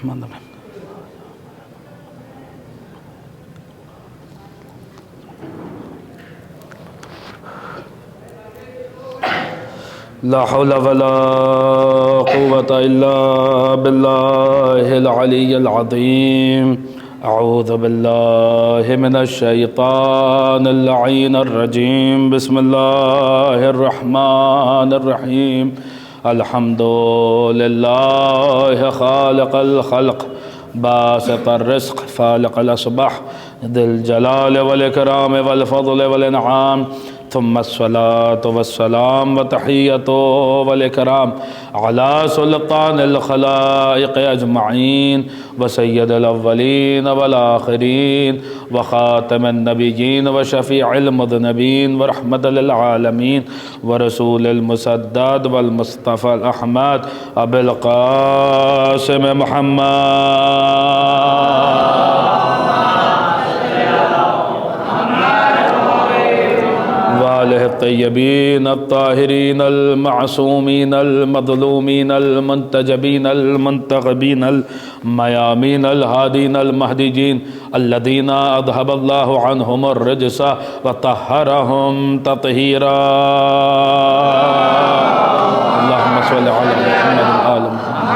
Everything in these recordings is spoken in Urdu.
الرحمن الرحیم. لا حول ولا قوة إلا بالله العلي العظيم. أعوذ بالله من الشيطان اللعين الرجيم. بسم الله الرحمن الرحيم. الحمد لله خالق الخلق باسط الرزق فالق الأصبح ذي الجلال والإكرام والفضل والإنعام. ثم الصلاة والسلام وتحية والإكرام على سلطان الخلائق أجمعين وسيد الأولين والآخرين وخاتم النبيين وشفيع المذنبين ورحمة للعالمين ورسول المسدد والمصطفى الأحمد أبي القاسم محمد وآله الطيبين الطاهرين المعصومين المظلومين المنتجبين المنتخبين الميامين الهادين المهديين الذين أذهب الله عنهم الرجس وطهرهم تطهيرا. اللهم صل على محمد وآل محمد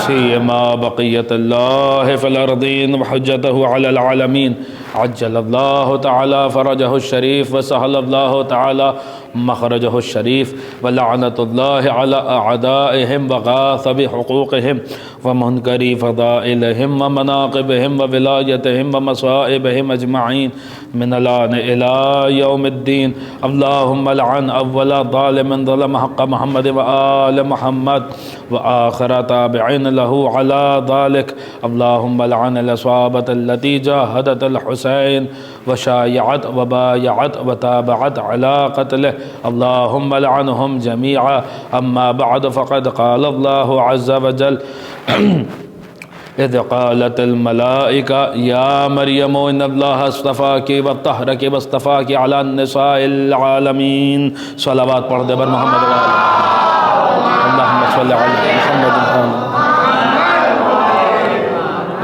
سيما بقية الله في الأرضين وحجته على العالمين. عجل الله تعالى فرجه الشريف وسهل الله تعالى مخرجه الشريف ولعنة الله على أعدائهم وغاث بحقوقهم ومنكري فضائلهم ومناقبهم وولايتهم ومصائبهم أجمعين من الآن إلى يوم الدين. اللهم لعن أول ظالم ظلم حق محمد وآل محمد وآخر تابع له على ذلك. اللهم لعن العصابة التي جاهدت الحسين وشايعت وبايعت وتابعت على قتله. اللهم لعنهم جميعا. أما بعد فقد قال الله عز وجل إذ قالت الملائكة يا مريم إن الله اصطفاك وطهرك واصطفاك على النساء العالمين. صلوات پڑھ دے بر محمد وآلہ. اللهم صل على محمد وآلہ.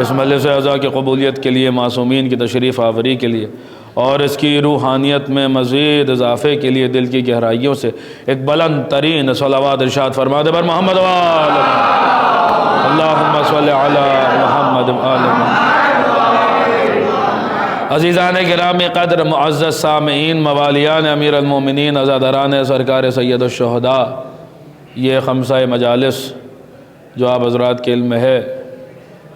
اس مجلس اعزاء کی قبولیت کے لیے، معصومین کی تشریف آوری کے لیے اور اس کی روحانیت میں مزید اضافے کے لیے دل کی گہرائیوں سے ایک بلند ترین صلوات ارشاد فرما دے بر محمد وآلہ. اللہم صلی علی محمد وآلہ. عزیزان گرامی قدر، معزز سامعین، موالیان امیر المومنین، عزاداران سرکار سید الشہداء، یہ خمسہ مجالس جو آپ حضرات کے علم میں ہے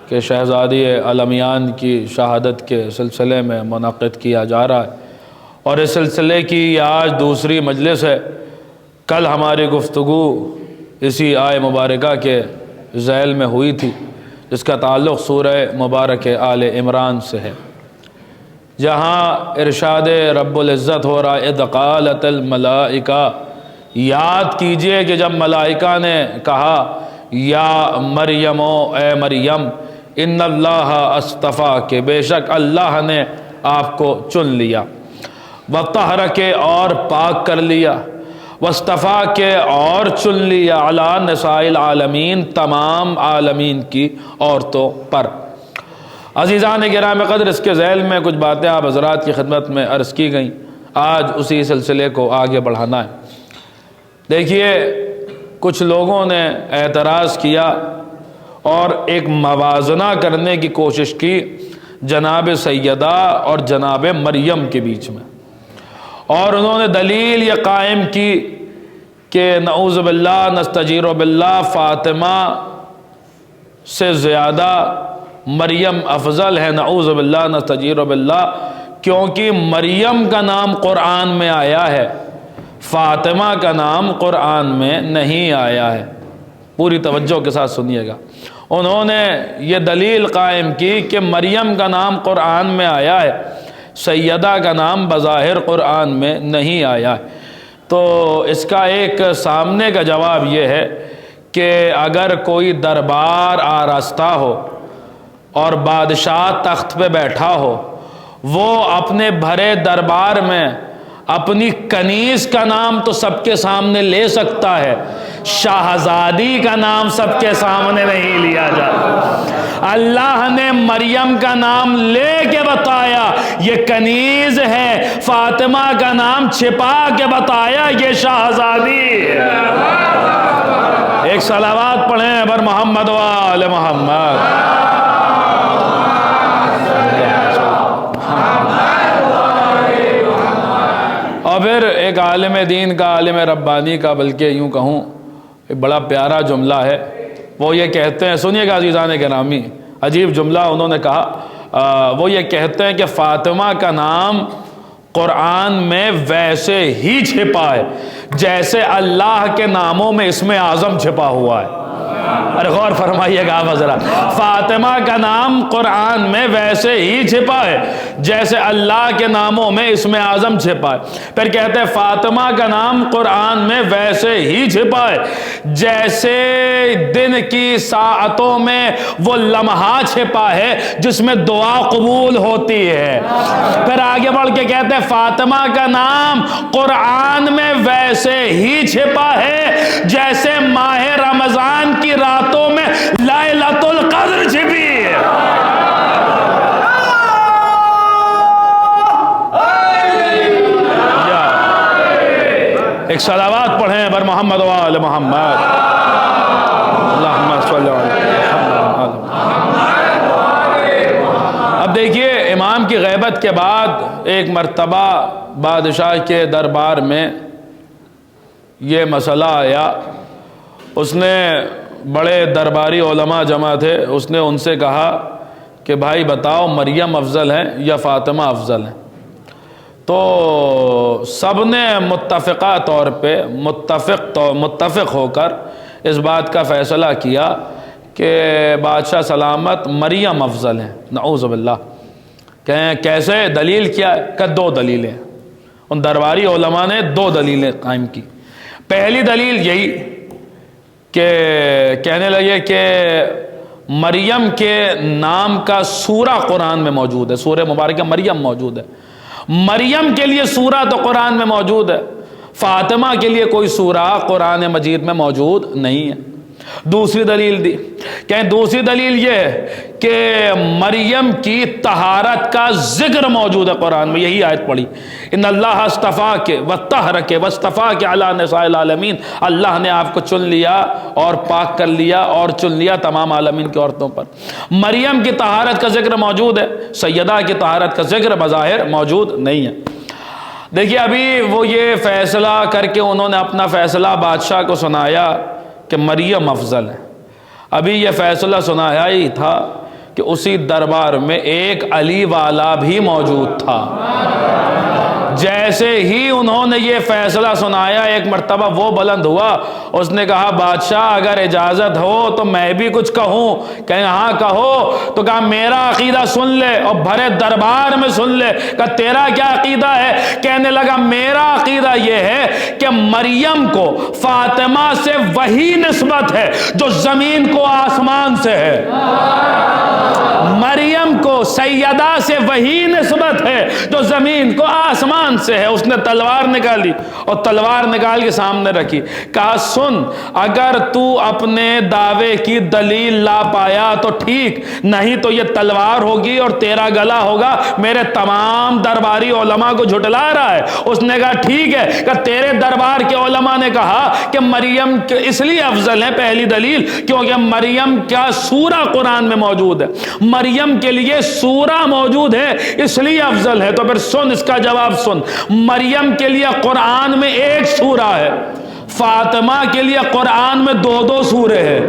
کہ شہزادی عالمیان کی شہادت کے سلسلے میں منعقد کیا جا رہا ہے، اور اس سلسلے کی یہ آج دوسری مجلس ہے. کل ہماری گفتگو اسی آیہ مبارکہ کے ذیل میں ہوئی تھی جس کا تعلق سورہ مبارک آل عمران سے ہے، جہاں ارشاد رب العزت ہو رہا اذ قالت الملائکہ. یاد کیجئے کہ جب ملائکہ نے کہا یا مریم، اے مریم، ان اللہ اصطفیٰ، کہ بے شک اللہ نے آپ کو چن لیا، وطہرک، اور پاک کر لیا، واصطفیٰ، کے اور چن لیا، علی نساء العالمین، تمام عالمین کی عورتوں پر. عزیزان گرامی قدر، اس کے ذیل میں کچھ باتیں آپ حضرات کی خدمت میں عرض کی گئیں. آج اسی سلسلے کو آگے بڑھانا ہے. دیکھیے، کچھ لوگوں نے اعتراض کیا اور ایک موازنہ کرنے کی کوشش کی جناب سیدہ اور جناب مریم کے بیچ میں، اور انہوں نے دلیل یہ قائم کی کہ نعوذ باللہ نستجیر باللہ، فاطمہ سے زیادہ مریم افضل ہے، نعوذ باللہ نستجیر باللہ، کیونکہ مریم کا نام قرآن میں آیا ہے، فاطمہ کا نام قرآن میں نہیں آیا ہے. پوری توجہ کے ساتھ سنیے گا. انہوں نے یہ دلیل قائم کی کہ مریم کا نام قرآن میں آیا ہے، سیدہ کا نام بظاہر قرآن میں نہیں آیا ہے. تو اس کا ایک سامنے کا جواب یہ ہے کہ اگر کوئی دربار آراستہ ہو اور بادشاہ تخت پہ بیٹھا ہو، وہ اپنے بھرے دربار میں اپنی کنیز کا نام تو سب کے سامنے لے سکتا ہے، شہزادی کا نام سب کے سامنے نہیں لیا جاتا۔ اللہ نے مریم کا نام لے کے بتایا یہ کنیز ہے، فاطمہ کا نام چھپا کے بتایا یہ شہزادی ہے۔ ایک صلوات پڑھیں بر محمد و آل محمد۔ اور پھر ایک عالم دین کا، عالم ربانی کا، بلکہ یوں کہوں ایک بڑا پیارا جملہ ہے، وہ یہ کہتے ہیں، سنیے گا عزیزان گرامی، عجیب جملہ انہوں نے کہا، وہ یہ کہتے ہیں کہ فاطمہ کا نام قرآن میں ویسے ہی چھپا ہے جیسے اللہ کے ناموں میں اسم اعظم چھپا ہوا ہے۔ ارے غور فرمائیے گا آپ حضرات، فاطمہ کا نام قرآن میں ویسے ہی چھپا ہے جیسے اللہ کے ناموں میں اسم اعظم چھپا ہے۔ پھر کہتے ہیں فاطمہ کا نام قرآن میں ویسے ہی چھپا ہے جیسے دن کی ساعتوں میں وہ لمحہ چھپا ہے جس میں دعا قبول ہوتی ہے۔ پھر آگے بڑھ کے کہتے ہیں فاطمہ کا نام قرآن میں ویسے ہی چھپا ہے جیسے ماہ رمضان کی راتوں میں لیلۃ القدر چھپی ہے۔ ایک صلوات پڑھیں بر محمد و آل محمد۔ اللہم صلی اللہ علیہ۔ اب دیکھیے امام کی غیبت کے بعد ایک مرتبہ بادشاہ کے دربار میں یہ مسئلہ آیا، اس نے بڑے درباری علماء جمع تھے، اس نے ان سے کہا کہ بھائی بتاؤ مریم افضل ہے یا فاطمہ افضل ہے؟ تو سب نے متفقہ طور پہ متفق ہو کر اس بات کا فیصلہ کیا کہ بادشاہ سلامت مریم افضل ہے۔ نعوذ باللہ۔ کہیں کیسے؟ دلیل کیا ہے؟ کہ دو دلیلیں۔ ان درباری علماء نے دو دلیلیں قائم کی۔ پہلی دلیل یہی کہ کہنے لگے کہ مریم کے نام کا سورہ قرآن میں موجود ہے، سورہ مبارکہ مریم موجود ہے، مریم کے لیے سورہ تو قرآن میں موجود ہے، فاطمہ کے لیے کوئی سورہ قرآن مجید میں موجود نہیں ہے۔ دوسری دلیل دی، کہیں دوسری دلیل یہ ہے کہ مریم کی طہارت کا ذکر موجود ہے قرآن میں، یہی آیت پڑھی، ان اللہ اصطفاک وطہرک واصطفاک علی نساء العالمین، اللہ نے آپ کو چن لیا اور پاک کر لیا اور چن لیا تمام عالمین کی عورتوں پر۔ مریم کی طہارت کا ذکر موجود ہے، سیدہ کی طہارت کا ذکر بظاہر موجود نہیں ہے۔ دیکھیے ابھی وہ یہ فیصلہ کر کے انہوں نے اپنا فیصلہ بادشاہ کو سنایا کہ مریم افضل ہے۔ ابھی یہ فیصلہ سنایا ہی تھا کہ اسی دربار میں ایک علی والا بھی موجود تھا۔ جیسے ہی انہوں نے یہ فیصلہ سنایا ایک مرتبہ وہ بلند ہوا، اس نے کہا بادشاہ اگر اجازت ہو تو میں بھی کچھ کہوں؟ کہیں ہاں کہو۔ تو کہا میرا عقیدہ سن لے، اور بھرے دربار میں سن لے۔ کہا تیرا کیا عقیدہ ہے؟ کہنے لگا میرا عقیدہ یہ ہے کہ مریم کو فاطمہ سے وہی نسبت ہے جو زمین کو آسمان سے ہے، مریم کو سیدہ سے وہی نسبت ہے جو زمین کو آسمان سے ہے۔ اس نے تلوار نکالی اور تلوار نکال کے سامنے رکھی، کہا سن، اگر تو اپنے دعوے کی دلیل لا پایا تو ٹھیک، نہیں تو یہ تلوار ہوگی اور تیرا گلا ہوگا۔ میرے تمام درباری علماء کو جھٹلا رہا ہے۔ اس نے کہا ٹھیک ہے، کہ تیرے دربار کے علماء نے کہا کہ مریم اس لیے افضل ہے، پہلی دلیل کیونکہ مریم کا سورہ قرآن میں موجود ہے، مریم کے لیے سورہ موجود ہے اس لیے افضل ہے۔ تو پھر سن اس کا جواب سن، مریم کے لیے قرآن میں ایک سورہ ہے، فاطمہ کے لیے قرآن میں دو دو سورے ہیں،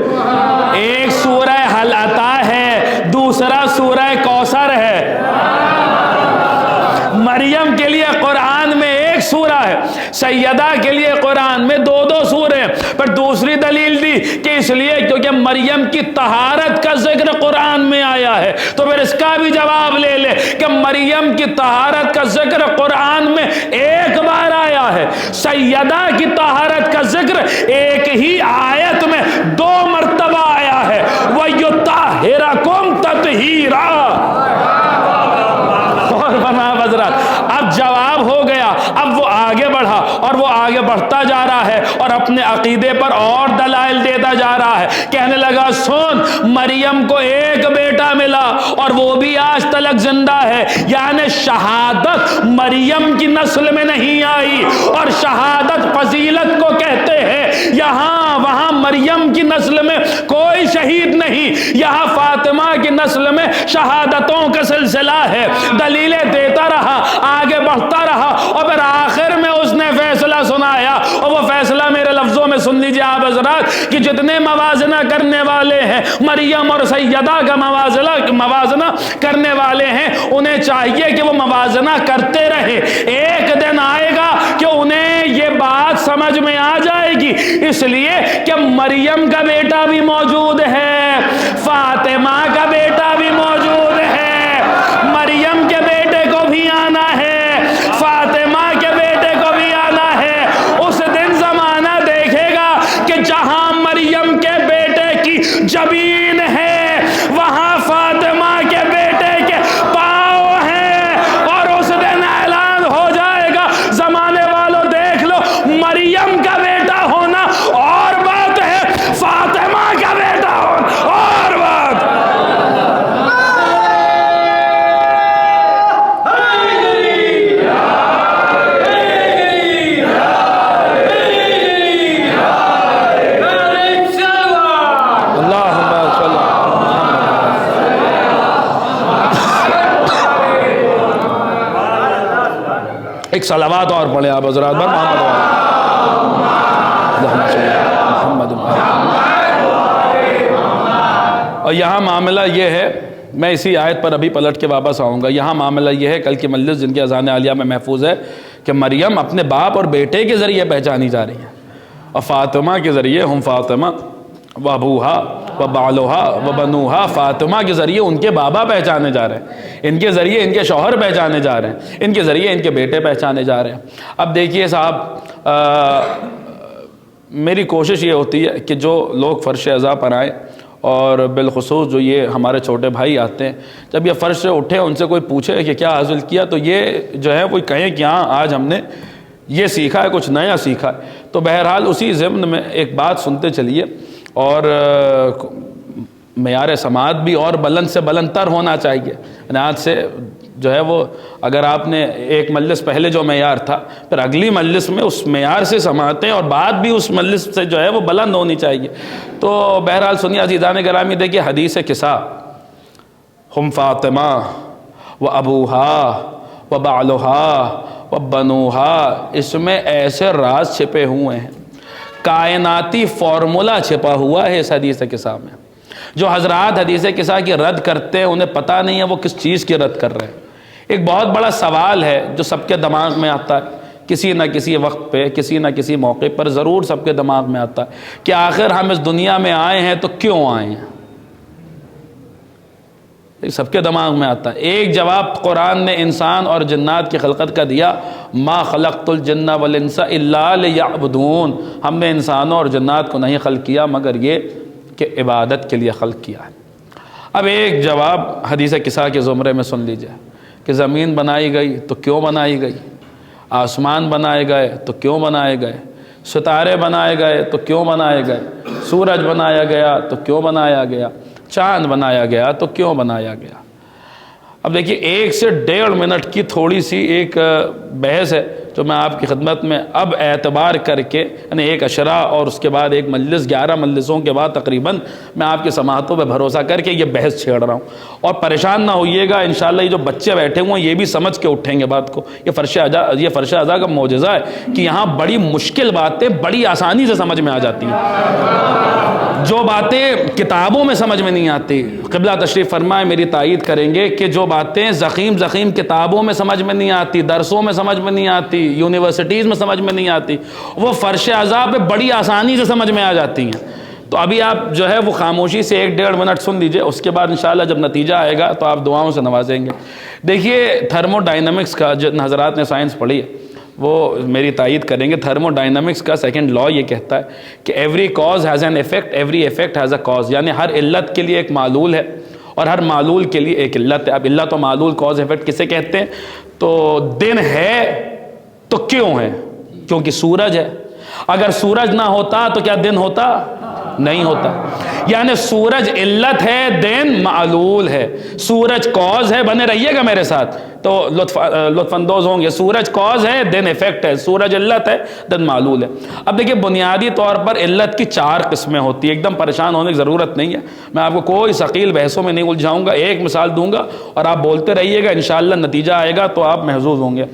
ایک سورہ حل عطا ہے، دوسرا سورہ کوثر ہے۔ مریم کے لیے قرآن میں ایک سورہ ہے، سیدہ کے لیے قرآن میں دو دو سورے ہیں۔ پر دوسری دلیل دی کہ اس لیے کیونکہ مریم کی طہارت کا ذکر قرآن میں آیا ہے۔ تو پھر اس کا بھی جواب لے لے کہ مریم کی طہارت کا ذکر قرآن میں ایک بار آیا ہے، سیدہ کی طہارت کا ذکر ایک ہی آیت میں دو مرتبہ آیا ہے، وَيُطَهِّرَكُمْ تَطْهِيرًا۔ اور بنا حضرات اب جواب ہو گیا، اب وہ اپنے عقیدے پر اور دلائل دیتا جا رہا ہے. کہنے لگا سن، مریم کو ایک بیٹا ملا اور وہ بھی آج تلک زندہ ہے. یعنی شہادت مریم کی نسل میں نہیں آئی، اور شہادت فضیلت کو کہتے ہیں. یہاں وہاں مریم کی نسل میں کوئی شہید نہیں، یہاں فاطمہ کی نسل میں شہادتوں کا سلسلہ ہے. دلیلیں دیتا رہا، آگے بڑھتا رہا، اور پھر آخر میں اس نے فیصلہ سنایا. اور وہ فیصلہ میرے لفظوں میں سن لیجئے آپ حضرات، کہ جتنے موازنہ کرنے والے ہیں، مریم اور سیدہ کا موازنہ کرنے والے ہیں، انہیں چاہیے کہ وہ موازنہ کرتے رہے. ایک دن آئے گا کہ انہیں یہ بات سمجھ میں آ جائے گی، اس لیے کہ مریم کا بیٹا بھی موجود ہے، فاطمہ کا بیٹا بھی موجود ہے، مریم کے بیٹے کو بھی آنا ہے، فاطمہ کے بیٹے کو بھی آنا ہے. اس دن زمانہ دیکھے گا کہ جہاں مریم کے بیٹے کی جبین ہے، وہاں فاطمہ کے بیٹے کے پاؤں ہیں. اور اس دن اعلان ہو جائے گا، زمانے والوں دیکھ لو، مریم کا بیٹا ہونا اور بات ہے، فاطمہ کا بیٹا ہونا اور بات. ایک صلوات اور پڑھیں آپ حضرات پر محمد. اور یہاں معاملہ یہ ہے، میں اسی آیت پر ابھی پلٹ کے واپس آؤں گا. یہاں معاملہ یہ ہے، کل کی مجلس جن کے اذان عالیہ میں محفوظ ہے، کہ مریم اپنے باپ اور بیٹے کے ذریعے پہچانی جا رہی ہیں، اور فاطمہ کے ذریعے ہم فاطمہ و ابوہا و بالوہا و بنوہا، فاطمہ کے ذریعے ان کے بابا پہچانے جا رہے ہیں، ان کے ذریعے ان کے شوہر پہچانے جا رہے ہیں، ان کے ذریعے ان کے بیٹے پہچانے جا رہے ہیں. اب دیکھیے صاحب، میری کوشش یہ ہوتی ہے کہ جو لوگ فرش عزا پر آئیں، اور بالخصوص جو یہ ہمارے چھوٹے بھائی آتے ہیں، جب یہ فرش سے اٹھے ان سے کوئی پوچھے کہ کیا حاصل کیا، تو یہ جو ہے کوئی کہیں کہ ہاں آج ہم نے یہ سیکھا ہے، کچھ نیا سیکھا ہے. تو بہرحال اسی ضمن میں ایک بات سنتے چلیے، اور معیار سماعت بھی اور بلند سے بلند تر ہونا چاہیے. یعنی آج سے جو ہے وہ، اگر آپ نے ایک مجلس پہلے جو معیار تھا، پھر اگلی مجلس میں اس معیار سے سماعتیں اور بات بھی اس مجلس سے جو ہے وہ بلند ہونی چاہیے. تو بہرحال سنیے عزیزان گرامی، دیکھیے حدیث کسا، ہم فاطمہ و ابوہا و بالوہا و بنوہا، اس میں ایسے راز چھپے ہوئے ہیں، کائناتی فارمولا چھپا ہوا ہے اس حدیث کسا میں. جو حضرات حدیث کسا کی رد کرتے ہیں، انہیں پتہ نہیں ہے وہ کس چیز کی رد کر رہے ہیں. ایک بہت بڑا سوال ہے جو سب کے دماغ میں آتا ہے، کسی نہ کسی وقت پہ، کسی نہ کسی موقع پر ضرور سب کے دماغ میں آتا ہے کہ آخر ہم اس دنیا میں آئے ہیں تو کیوں آئے ہیں. سب کے دماغ میں آتا ہے. ایک جواب قرآن نے انسان اور جنات کی خلقت کا دیا، ما خلقت الجن والانس الا لیعبدون، ہم نے انسانوں اور جنات کو نہیں خلق کیا مگر یہ کہ عبادت کے لیے خلق کیا ہے. اب ایک جواب حدیث کسا کے زمرے میں سن لیجئے کہ زمین بنائی گئی تو کیوں بنائی گئی، آسمان بنائے گئے تو کیوں بنائے گئے، ستارے بنائے گئے تو کیوں بنائے گئے، سورج بنایا گیا تو کیوں بنایا گیا، چاند بنایا گیا تو کیوں بنایا گیا. اب دیکھیے 1 سے 1.5 منٹ کی تھوڑی سی ایک بحث ہے جو میں آپ کی خدمت میں اب اعتبار کر کے، یعنی ایک عشرہ اور اس کے بعد ایک مجلس، 11 مجلسوں کے بعد تقریباً میں آپ کی سماعتوں پہ بھروسہ کر کے یہ بحث چھیڑ رہا ہوں. اور پریشان نہ ہوئیے گا، انشاءاللہ یہ جو بچے بیٹھے ہوئے ہیں یہ بھی سمجھ کے اٹھیں گے بات کو. یہ فرش عزا کا معجزہ ہے کہ یہاں بڑی مشکل باتیں بڑی آسانی سے سمجھ میں آ جاتی ہیں، جو باتیں کتابوں میں سمجھ میں نہیں آتی. قبلہ تشریف فرمائے، میری تائید کریں گے کہ جو باتیں زخیم کتابوں میں سمجھ میں نہیں آتی، درسوں میں سمجھ میں نہیں آتی، یونیورسٹیز میں سمجھ میں نہیں آتی، وہ فرش عزا پہ بڑی آسانی سے سمجھ میں آ جاتی ہیں. تو ابھی آپ جو ہے وہ خاموشی سے 1-1.5 منٹ سن لیجئے، اس کے بعد انشاءاللہ جب نتیجہ آئے گا تو آپ دعاؤں سے نوازیں گے. دیکھیے تھرمو ڈائنامکس کا، جن حضرات نے سائنس پڑھی ہے وہ میری تائید کریں گے. تھرمو ڈائنامکس کا سیکنڈ لا یہ کہتا ہے کہ every cause has an effect, every effect has a cause. یعنی ہر علت کے لیے ایک معلول ہے اور ہر معلول کے لیے ایک علت ہے. اب علت و معلول، کاز ایفیکٹ کسے کہتے ہیں؟ تو دن ہے تو کیوں ہے؟ کیونکہ سورج ہے. اگر سورج نہ ہوتا تو کیا دن ہوتا؟ نہیں ہوتا. یعنی سورج علت ہے، دن معلول ہے. سورج کاز ہے، بنے رہیے گا میرے ساتھ تو لطف اندوز ہوں گے. سورج کاز ہے، دن ایفیکٹ ہے. سورج علت ہے، دن معلول ہے. اب دیکھیے بنیادی طور پر علت کی 4 قسمیں ہوتی ہیں. ایک دم پریشان ہونے کی ضرورت نہیں ہے، میں آپ کو کوئی ثقیل بحثوں میں نہیں الجھاؤں گا. ایک مثال دوں گا اور آپ بولتے رہیے گا، انشاءاللہ نتیجہ آئے گا تو آپ محظوظ ہوں گے.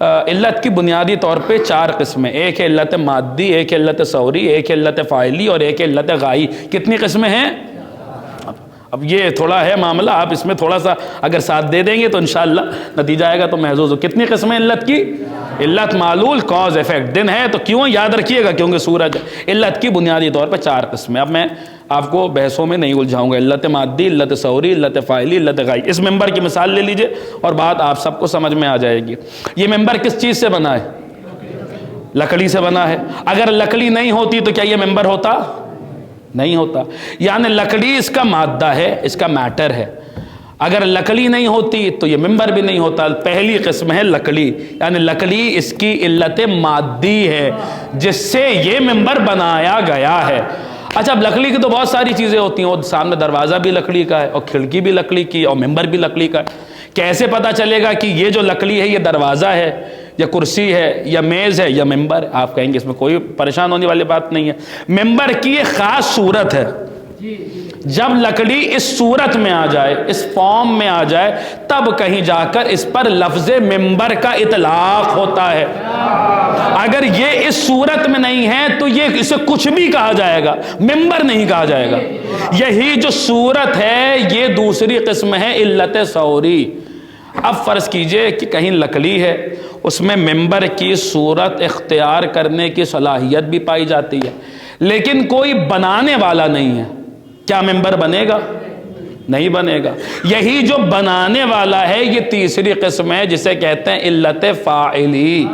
علت کی بنیادی طور پہ 4 قسمیں. ایک ہے علت مادی، ایک ہے علت ثوری، ایک ہے علت فاعلی اور ایک ہے علت غائی. کتنی قسمیں ہیں؟ اب یہ تھوڑا ہے معاملہ، آپ اس میں تھوڑا سا اگر ساتھ دے دیں گے تو انشاءاللہ نتیجہ آئے گا تو محظوظ ہو. کتنی قسمیں علت کی؟ علت معلول، کاز ایفیکٹ. دن ہے تو کیوں؟ یاد رکھیے گا کیونکہ سورج ہے. علت کی بنیادی طور پر 4 قسمیں. اب میں آپ کو بحثوں میں نہیں الجھاؤں گا. علت مادی، علت ثوری، علت فاعلی، علت غائی. اس ممبر کی مثال لے لیجئے اور بات آپ سب کو سمجھ میں آ جائے گی. یہ ممبر کس چیز سے بنا ہے؟ لکڑی سے بنا ہے. اگر لکڑی نہیں ہوتی تو کیا یہ ممبر ہوتا؟ نہیں ہوتا. یعنی لکڑی اس کا مادہ ہے، اس کا میٹر ہے. اگر لکڑی نہیں ہوتی تو یہ ممبر بھی نہیں ہوتا. پہلی قسم ہے لکڑی، یعنی لکڑی اس کی علت مادی ہے جس سے یہ ممبر بنایا گیا ہے. اچھا، اب لکڑی کی تو بہت ساری چیزیں ہوتی ہیں. وہ سامنے دروازہ بھی لکڑی کا ہے اور کھڑکی بھی لکڑی کی اور ممبر بھی لکڑی کا ہے. کیسے پتا چلے گا کہ یہ جو لکڑی ہے یہ دروازہ ہے یا کرسی ہے یا میز ہے یا ممبر؟ آپ کہیں گے اس میں کوئی پریشان ہونے والی بات نہیں ہے. ممبر کی ایک خاص صورت ہے. جب لکڑی اس صورت میں آ جائے، اس فارم میں آ جائے، تب کہیں جا کر اس پر لفظ ممبر کا اطلاق ہوتا ہے. اگر یہ اس صورت میں نہیں ہے تو یہ اسے کچھ بھی کہا جائے گا، ممبر نہیں کہا جائے گا. یہی جو صورت ہے یہ دوسری قسم ہے علت ثوری. اب فرض کیجئے کہ کہیں لکڑی ہے، اس میں ممبر کی صورت اختیار کرنے کی صلاحیت بھی پائی جاتی ہے، لیکن کوئی بنانے والا نہیں ہے. کیا ممبر بنے گا؟ نہیں بنے گا. یہی جو بنانے والا ہے یہ تیسری قسم ہے جسے کہتے ہیں علت فاعلی.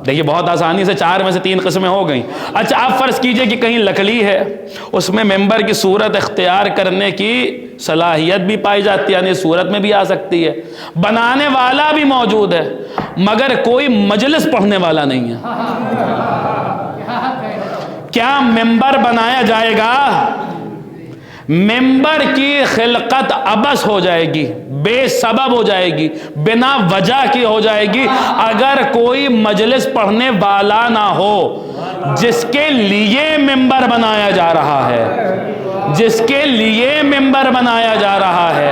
دیکھیے بہت آسانی سے 4 میں سے 3 قسمیں ہو گئیں. اچھا، آپ فرض کیجئے کہ کہیں لکڑی ہے، اس میں ممبر کی صورت اختیار کرنے کی صلاحیت بھی پائی جاتی ہے، یعنی صورت میں بھی آ سکتی ہے. بنانے والا بھی موجود ہے مگر کوئی مجلس پڑھنے والا نہیں ہے. کیا ممبر بنایا جائے گا؟ ممبر کی خلقت عبث ہو جائے گی، بے سبب ہو جائے گی، بنا وجہ کی ہو جائے گی اگر کوئی مجلس پڑھنے والا نہ ہو. جس کے لیے ممبر بنایا جا رہا ہے، جس کے لیے ممبر بنایا جا رہا ہے،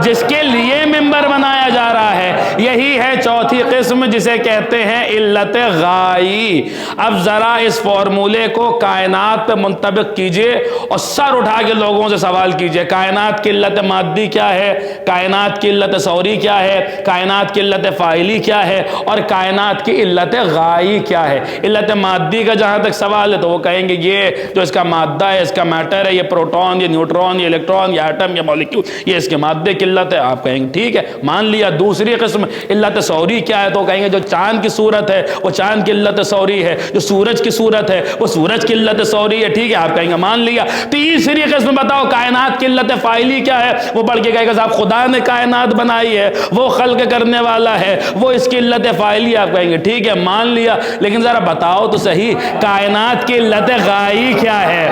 جس کے لیے ممبر بنایا جا رہا ہے، یہی ہے چوتھی قسم جسے کہتے ہیں علت غائی. اب ذرا اس فارمولے کو کائنات پہ منطبق کیجئے اور سر اٹھا کے لوگوں سے سوال کیجئے. کائنات کی علت مادی کیا ہے؟ کائنات کی علت ثوری کیا ہے؟ کائنات کی علت فاعلی کیا ہے؟ اور کائنات کی علت غائی کیا ہے؟ علت مادی کا جہاں تک سوال ہے تو وہ کہیں گے یہ جو اس کا مادہ ہے، اس کا میٹر ہے، یہ پروٹون، یہ نیوٹرون، یہ الیکٹرون، یہ ایٹم، یہ مالیکیول، یہ اس کے مادے کی علت ہے. آپ کہیں گے ٹھیک ہے مان لیا. دوسری قسم علت ثوری کیا ہے؟ تو کہیں گے جو چاند کی صورت ہے وہ چاند کی علت ثوری ہے، جو سورج کی صورت ہے وہ سورج کی علت ثوری ہے. ٹھیک ہے، آپ کہیں گے مان لیا. تیسری قسم بتاؤ کائنات کی علت فاعلی کیا ہے؟ وہ پڑھ کے کہے گا صاحب خدا نے کائنات بنائی ہے، وہ خلق کرنے والا ہے، وہ اس کی علت فاعلی. آپ کہیں گے ٹھیک ہے مان لیا، لیکن ذرا بتاؤ تو صحیح کائنات کی علت غائی کیا ہے؟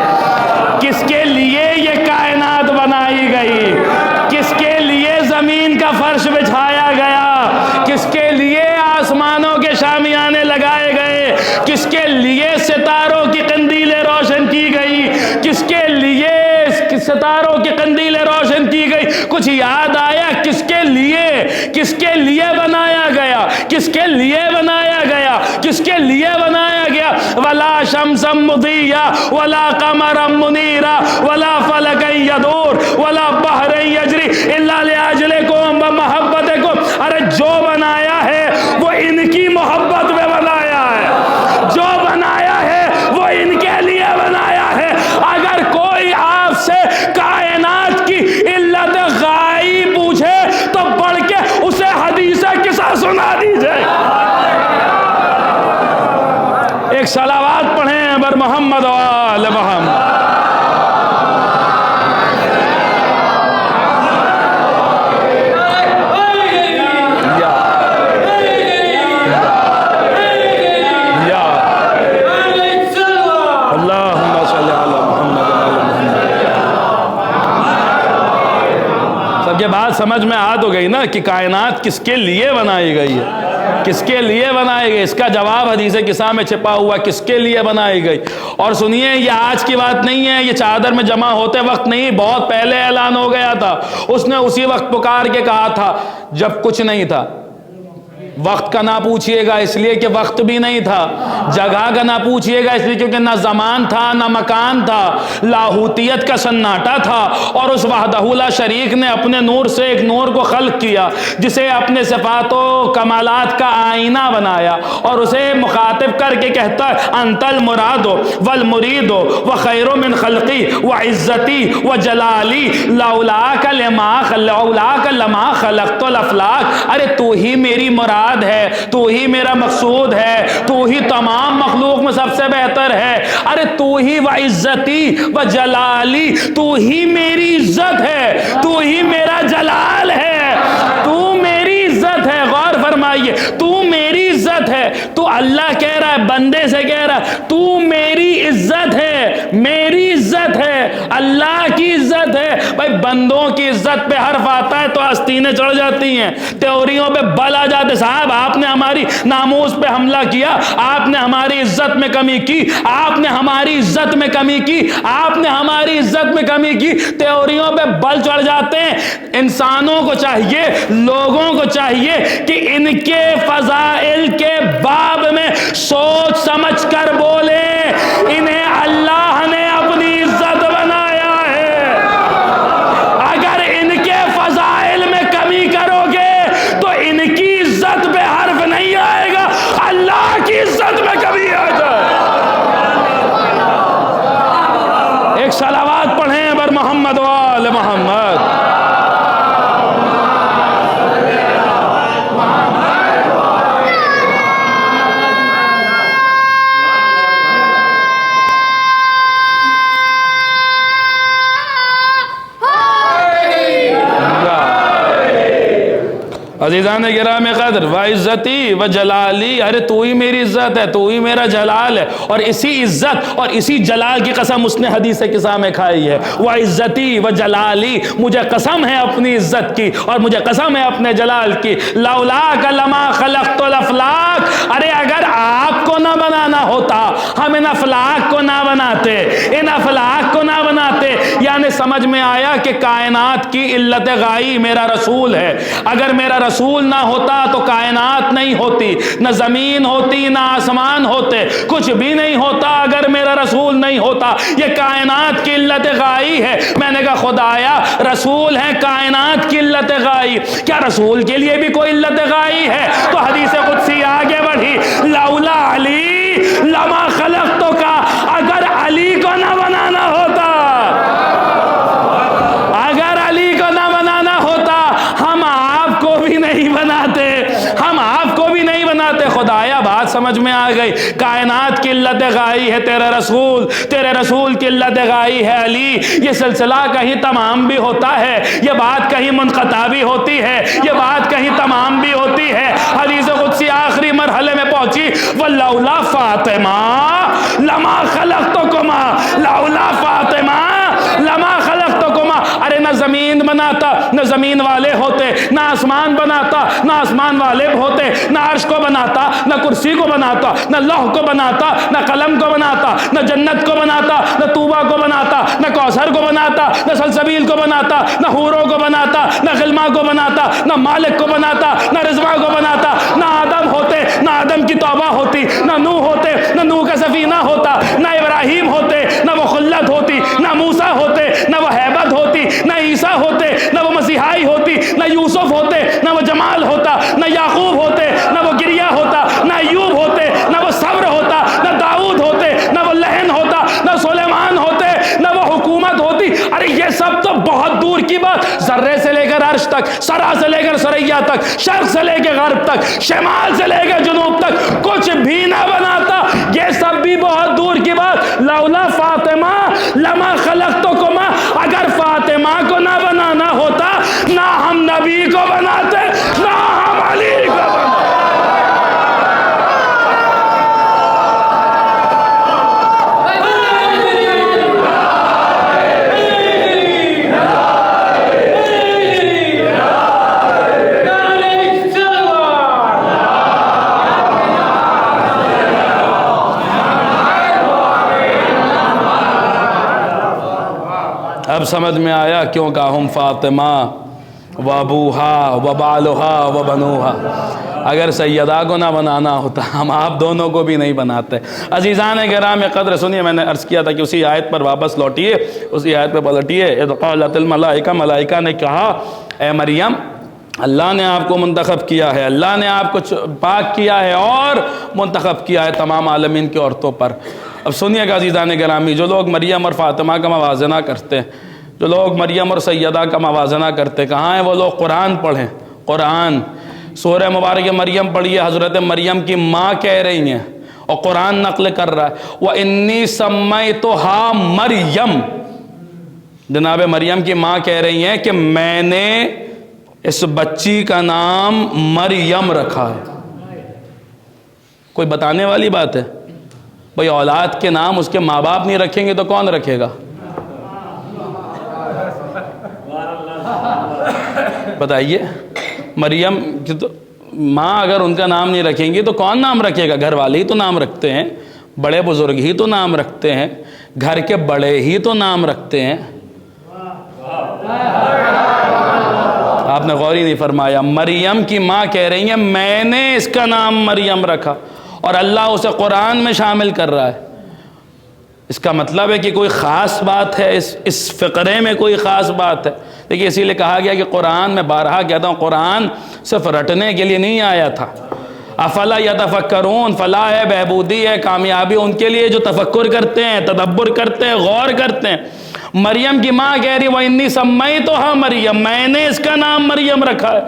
کس کے لیے یہ کائنات بنائی گئی؟ کس کے لیے زمین کا فرش بچھایا گیا؟ کس کے لیے آسمانوں کے شامیانے لگائے گئے؟ کس کے لیے ستاروں کی قندیلیں روشن کی گئی؟ کس کے لیے ستاروں کی قندیلیں روشن کی گئی؟ کچھ یاد آیا کس کے لیے؟ کس کے لیے بنایا گیا؟ کس کے لیے بنایا گیا؟ کس کے لیے بنایا گیا؟ ولا شمسا مضیّا ولا قمرا منیرا ولا فلکا یدور ولا بحر یجری الا لاجلکم ومحبتکم. ارے جو بنایا ہے وہ ان کی محبت میں بنایا ہے، جو بنایا ہے وہ ان کے لیے بنایا ہے. اگر کوئی آپ سے کائنات کی علت غائی پوچھے تو پڑھ کے اسے حدیث قصہ سنا دیجئے. ایک صلوات پڑھیں بر محمد و آل محمد. اب یہ بات سمجھ میں آ تو گئی نا کہ کائنات کس کے لیے بنائی گئی ہے، کس کے لیے بنائی گئی، اس کا جواب حدیث کسا میں چھپا ہوا، کس کے لیے بنائی گئی۔ اور سنیے، یہ آج کی بات نہیں ہے، یہ چادر میں جمع ہوتے وقت نہیں، بہت پہلے اعلان ہو گیا تھا۔ اس نے اسی وقت پکار کے کہا تھا جب کچھ نہیں تھا۔ وقت کا نہ پوچھئے گا اس لیے کہ وقت بھی نہیں تھا، جگہ کا نہ پوچھئے گا اس لیے کیونکہ نہ زمان تھا نہ مکان تھا، لاہوتیت کا سناٹا تھا، اور اس وحدہ لا شریک نے اپنے نور سے ایک نور کو خلق کیا جسے اپنے صفات و کمالات کا آئینہ بنایا، اور اسے مخاطب کر کے کہتا ہے انت المراد والمرید وخیر من خلقی وعزتی وجلالی لولاک لما خلقت الافلاک۔ ارے تو ہی میری مراد ہے، تو ہی میرا مقصود ہے، تو ہی تمام مخلوق میں سب سے بہتر ہے۔ ارے تو ہی وعزتی وجلالی، تو ہی میری عزت ہے، تو ہی میرا جلال ہے، تو میری عزت ہے۔ غور فرمائیے، تو میری عزت ہے۔ تو اللہ کہہ رہا ہے، بندے سے کہہ رہا ہے تو میری عزت ہے، میری عزت ہے، اللہ کی عزت ہے۔ بھائی بندوں کی عزت پہ حرف آتا ہے تو آستینیں چڑھ جاتی ہیں، تیوریوں پہ بل آ جاتے۔ صاحب آپ نے ہماری ناموس پہ حملہ کیا، آپ نے ہماری عزت میں کمی کی، آپ نے ہماری عزت میں کمی کی، آپ نے ہماری عزت میں کمی کی، تیوریوں پہ بل چڑھ جاتے ہیں۔ انسانوں کو چاہیے، لوگوں کو چاہیے کہ ان کے فضائل کے باب میں سوچ سمجھ کر بولے، انہیں اللہ نے اپنی عزت بنایا ہے۔ اگر ان کے فضائل میں کمی کرو گے تو ان کی عزت پہ حرف نہیں آئے گا، اللہ کی عزت میں کمی آ جائے۔ ایک صلوات پڑھیں بر محمد و آل محمد۔ عزیزان گرام قدر، وعزتی وجلالی، ارے تو ہی میری عزت ہے، تو ہی میرا جلال ہے۔ اور اسی عزت اور اسی جلال کی قسم اس نے حدیث قصہ میں کھائی ہے، وعزتی وجلالی، مجھے قسم ہے اپنی عزت کی اور مجھے قسم ہے اپنے جلال کی، لولاک لما خلقت الافلاک، ارے اگر آپ کو نہ بنانا ہوتا، ہم ان افلاک کو نہ بناتے، ان افلاک کو نہ بناتے۔ یعنی سمجھ میں آیا کہ کائنات کی علت غائی میرا رسول ہے۔ اگر میرا رسول نہ ہوتا تو کائنات نہیں ہوتی، نہ زمین ہوتی نہ آسمان ہوتے، کچھ بھی نہیں ہوتا اگر میرا رسول نہیں ہوتا۔ یہ کائنات کی علت غائی ہے۔ میں نے کہا خدایا رسول ہیں کائنات کی علت غائی، کیا رسول کے لیے بھی کوئی علت غائی ہے؟ تو حدیث قدسی آگے بڑھی، لولا علی لما خلقتو کا، اگر علی کو نہ بنانا ہوتا، اگر علی کو نہ بنانا ہوتا، ہم آپ کو بھی نہیں بناتے، ہم آپ کو بھی نہیں بناتے۔ خدایا بات سمجھ میں آ گئی، کائنات کی علت غائی ہے تیرے رسول، تیرے رسول کی علت غائی ہے علی۔ یہ سلسلہ کہیں تمام بھی ہوتا ہے، یہ بات کہیں منقطع بھی ہوتی ہے، یہ بات کہیں تمام بھی ہوتی ہے۔ حدیث قدسی آخری مرحلے میں پہنچی، وَلَوْلَا فَاطِمَةَ لَمَا خَلَقْتُكُمَا، لولا فاطمہ لما خلقتکما، ارے نہ زمین بناتا نہ زمین والے ہوتے، نہ آسمان بناتا نہ آسمان والے ہوتے، نہ عرش کو بناتا نہ کرسی کو بناتا، نہ لوح کو بناتا نہ قلم کو بناتا، نہ جنت کو بناتا نہ طوبہ کو بناتا، نہ کوثر کو بناتا نہ سلسبیل کو بناتا، نہ حوروں کو بناتا، نہ غلما کو بناتا، نہ مالک کو بناتا، نہ رضوا کو بناتا، نہ آدم ہوتے نہ آدم کی توبہ ہوتی، نہ نوح ہوتے نہ نوح کا سفینہ ہوتا، نہ ابراہیم ہوتے نہ وہ خلت ہوتی، نہ موسیٰ ہوتے نہ وہ ہیبت ہوتی، نہ عیسیٰ ہوتے نہ وہ مسیحائی ہوتی، نہ یوسف ہوتے نہ وہ جمال ہوتا، نہ یعقوب ہوتے نہ وہ گریہ ہوتا، نہ ایوب ہوتے نہ وہ صبر ہوتا، نہ داؤد ہوتے نہ وہ لہن ہوتا، نہ سلیمان ہوتے نہ وہ حکومت ہوتی۔ ارے یہ سب تو بہت دور کی بات، ذرے سے لے کر عرش تک، سرا سے لے کر ثریا تک، شرق سے لے کے غرب تک، شمال سے لے کر جنوب تک کچھ بھی نہ بناتا، یہ سب بھی بہت دور کی بات۔ لولا فاطمہ لما خلقتکما، اگر فاطمہ کو نہ بنانا ہوتا، نہ ہم نبی کو بناتے نہ ہم علی کو بناتے۔ سمجھ میں آیا کیوں کہا ہم فاطمہ و ابوہا و بالہا و بنوہا؟ اگر سیدہ کو نہ بنانا ہوتا ہم آپ دونوں کو بھی نہیں بناتے۔ عزیزان گرامی قدر سنیے، میں نے عرض کیا تھا کہ اسی آیت پر واپس لوٹیے، اسی آیت پہ پلٹیے۔ اذ قالت الملائکہ، ملائکہ نے کہا اے مریم اللہ نے آپ کو منتخب کیا ہے، اللہ نے آپ کو پاک کیا ہے اور منتخب کیا ہے تمام عالمین کی عورتوں پر۔ اب سنیے گا عزیزان گرامی، جو لوگ مریم اور فاطمہ کا موازنہ کرتے ہیں، جو لوگ مریم اور سیدہ کا موازنہ کرتے، کہاں ہیں وہ لوگ؟ قرآن پڑھیں، قرآن سورہ مبارک مریم پڑھیے، حضرت مریم کی ماں کہہ رہی ہیں اور قرآن نقل کر رہا ہے وَإِنِّي سَمَّيْتُهَا مریم، جناب مریم کی ماں کہہ رہی ہیں کہ میں نے اس بچی کا نام مریم رکھا ہے۔ کوئی بتانے والی بات ہے؟ بھئی اولاد کے نام اس کے ماں باپ نہیں رکھیں گے تو کون رکھے گا؟ بتائیے، مریم کی تو ماں اگر ان کا نام نہیں رکھیں گی تو کون نام رکھے گا؟ گھر والے ہی تو نام رکھتے ہیں، بڑے بزرگ ہی تو نام رکھتے ہیں، گھر کے بڑے ہی تو نام رکھتے ہیں۔ آپ نے غور ہی نہیں فرمایا، مریم کی ماں کہہ رہی ہیں میں نے اس کا نام مریم رکھا، اور اللہ اسے قرآن میں شامل کر رہا ہے۔ اس کا مطلب ہے کہ کوئی خاص بات ہے، اس فقرے میں کوئی خاص بات ہے۔ دیکھیے اسی لیے کہا گیا کہ قرآن، میں بارہا کہتا ہوں، قرآن صرف رٹنے کے لیے نہیں آیا تھا۔ افلا یتفکرون، فلاح ہے، بہبودی ہے، کامیابی ان کے لیے جو تفکر کرتے ہیں، تدبر کرتے ہیں، غور کرتے ہیں۔ مریم کی ماں کہہ رہی وَإِنِّي سَمَّيْتُهَا مریم، میں نے اس کا نام مریم رکھا ہے،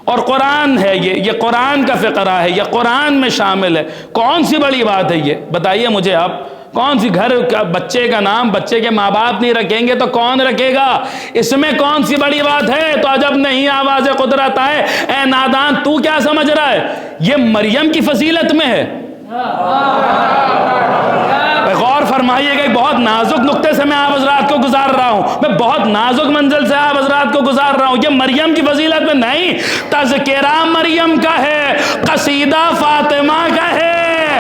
اور قرآن ہے، یہ قرآن کا فقرہ ہے، یہ قرآن میں شامل ہے۔ کون سی بڑی بات ہے یہ؟ بتائیے مجھے آپ، کون سی گھر کا بچے کا نام بچے کے ماں باپ نہیں رکھیں گے تو کون رکھے گا؟ اس میں کون سی بڑی بات ہے؟ تو عجب نہیں آواز قدرت آئے، اے نادان تو کیا سمجھ رہا ہے؟ یہ مریم کی فضیلت میں ہے۔ غور فرمائیے گا، بہت نازک نقطے سے میں آپ حضرات کو گزار رہا ہوں، میں بہت نازک منزل سے آپ حضرات کو گزار رہا ہوں۔ یہ مریم کی فضیلت میں نہیں، تذکرہ مریم کا ہے، قصیدہ فاطمہ کا ہے،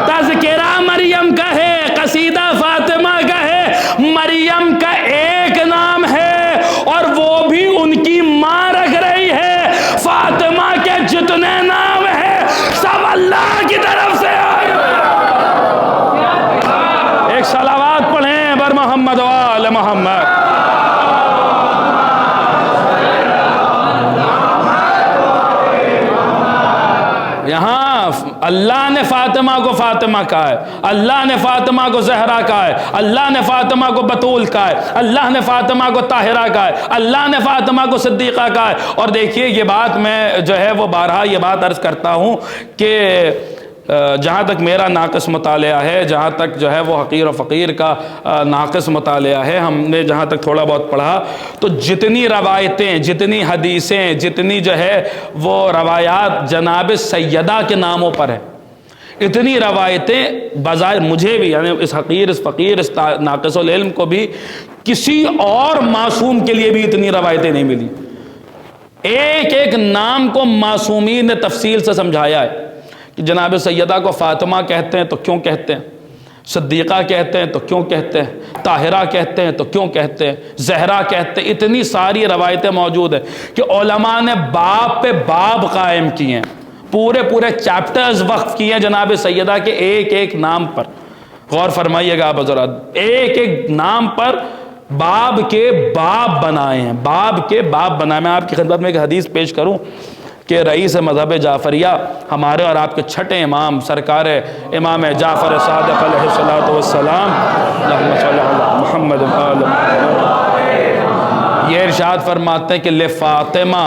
تذکرہ مریم کا ہے، قصیدہ فاطمہ کا ہے۔ مریم کا ایک نام ہے اور وہ بھی ان کی ماں رکھ رہی ہے۔ فاطمہ کے جتنے نام ہیں سب اللہ کی طرف سے آئے۔ ایک صلوات پڑھیں بر محمد و آل محمد۔ یہاں اللہ نے فاطمہ کو فاطمہ کہا ہے، اللہ نے فاطمہ کو زہرا کہا ہے، اللہ نے فاطمہ کو بطول کہا ہے، اللہ نے فاطمہ کو طاہرہ کہا ہے، اللہ نے فاطمہ کو صدیقہ کہا ہے۔ اور دیکھیے یہ بات میں جو ہے وہ بارہا یہ بات عرض کرتا ہوں کہ جہاں تک میرا ناقص مطالعہ ہے، جہاں تک جو ہے وہ حقیر و فقیر کا ناقص مطالعہ ہے، ہم نے جہاں تک تھوڑا بہت پڑھا تو جتنی روایتیں، جتنی حدیثیں، جتنی جو ہے وہ روایات جناب سیدہ کے ناموں پر ہیں، اتنی روایتیں بظاہر مجھے بھی، یعنی اس حقیر، اس فقیر، اس ناقص العلم کو بھی کسی اور معصوم کے لیے بھی اتنی روایتیں نہیں ملی۔ ایک ایک نام کو معصومین نے تفصیل سے سمجھایا ہے کہ جناب سیدہ کو فاطمہ کہتے ہیں تو کیوں کہتے ہیں، صدیقہ کہتے ہیں تو کیوں کہتے ہیں، طاہرہ کہتے ہیں تو کیوں کہتے ہیں، زہرا کہتے ہیں۔ اتنی ساری روایتیں موجود ہیں کہ علماء نے باب پہ باب قائم کیے ہیں، پورے چیپٹرز وقف کیے ہیں جناب سیدہ کے ایک ایک نام پر۔ غور فرمائیے گا آپ حضرات، ایک ایک نام پر باب کے باب بنائے ہیں، باب کے باب بنائے۔ میں آپ کی خدمت میں ایک حدیث پیش کروں کہ رئیس مذہب جعفریہ، ہمارے اور آپ کے چھٹے امام سرکار امام جعفر صادق علیہ الصلوۃ والسلام، اللہم صلی علی محمد وآل محمد، یہ ارشاد فرماتے ہیں کہ لفاطمہ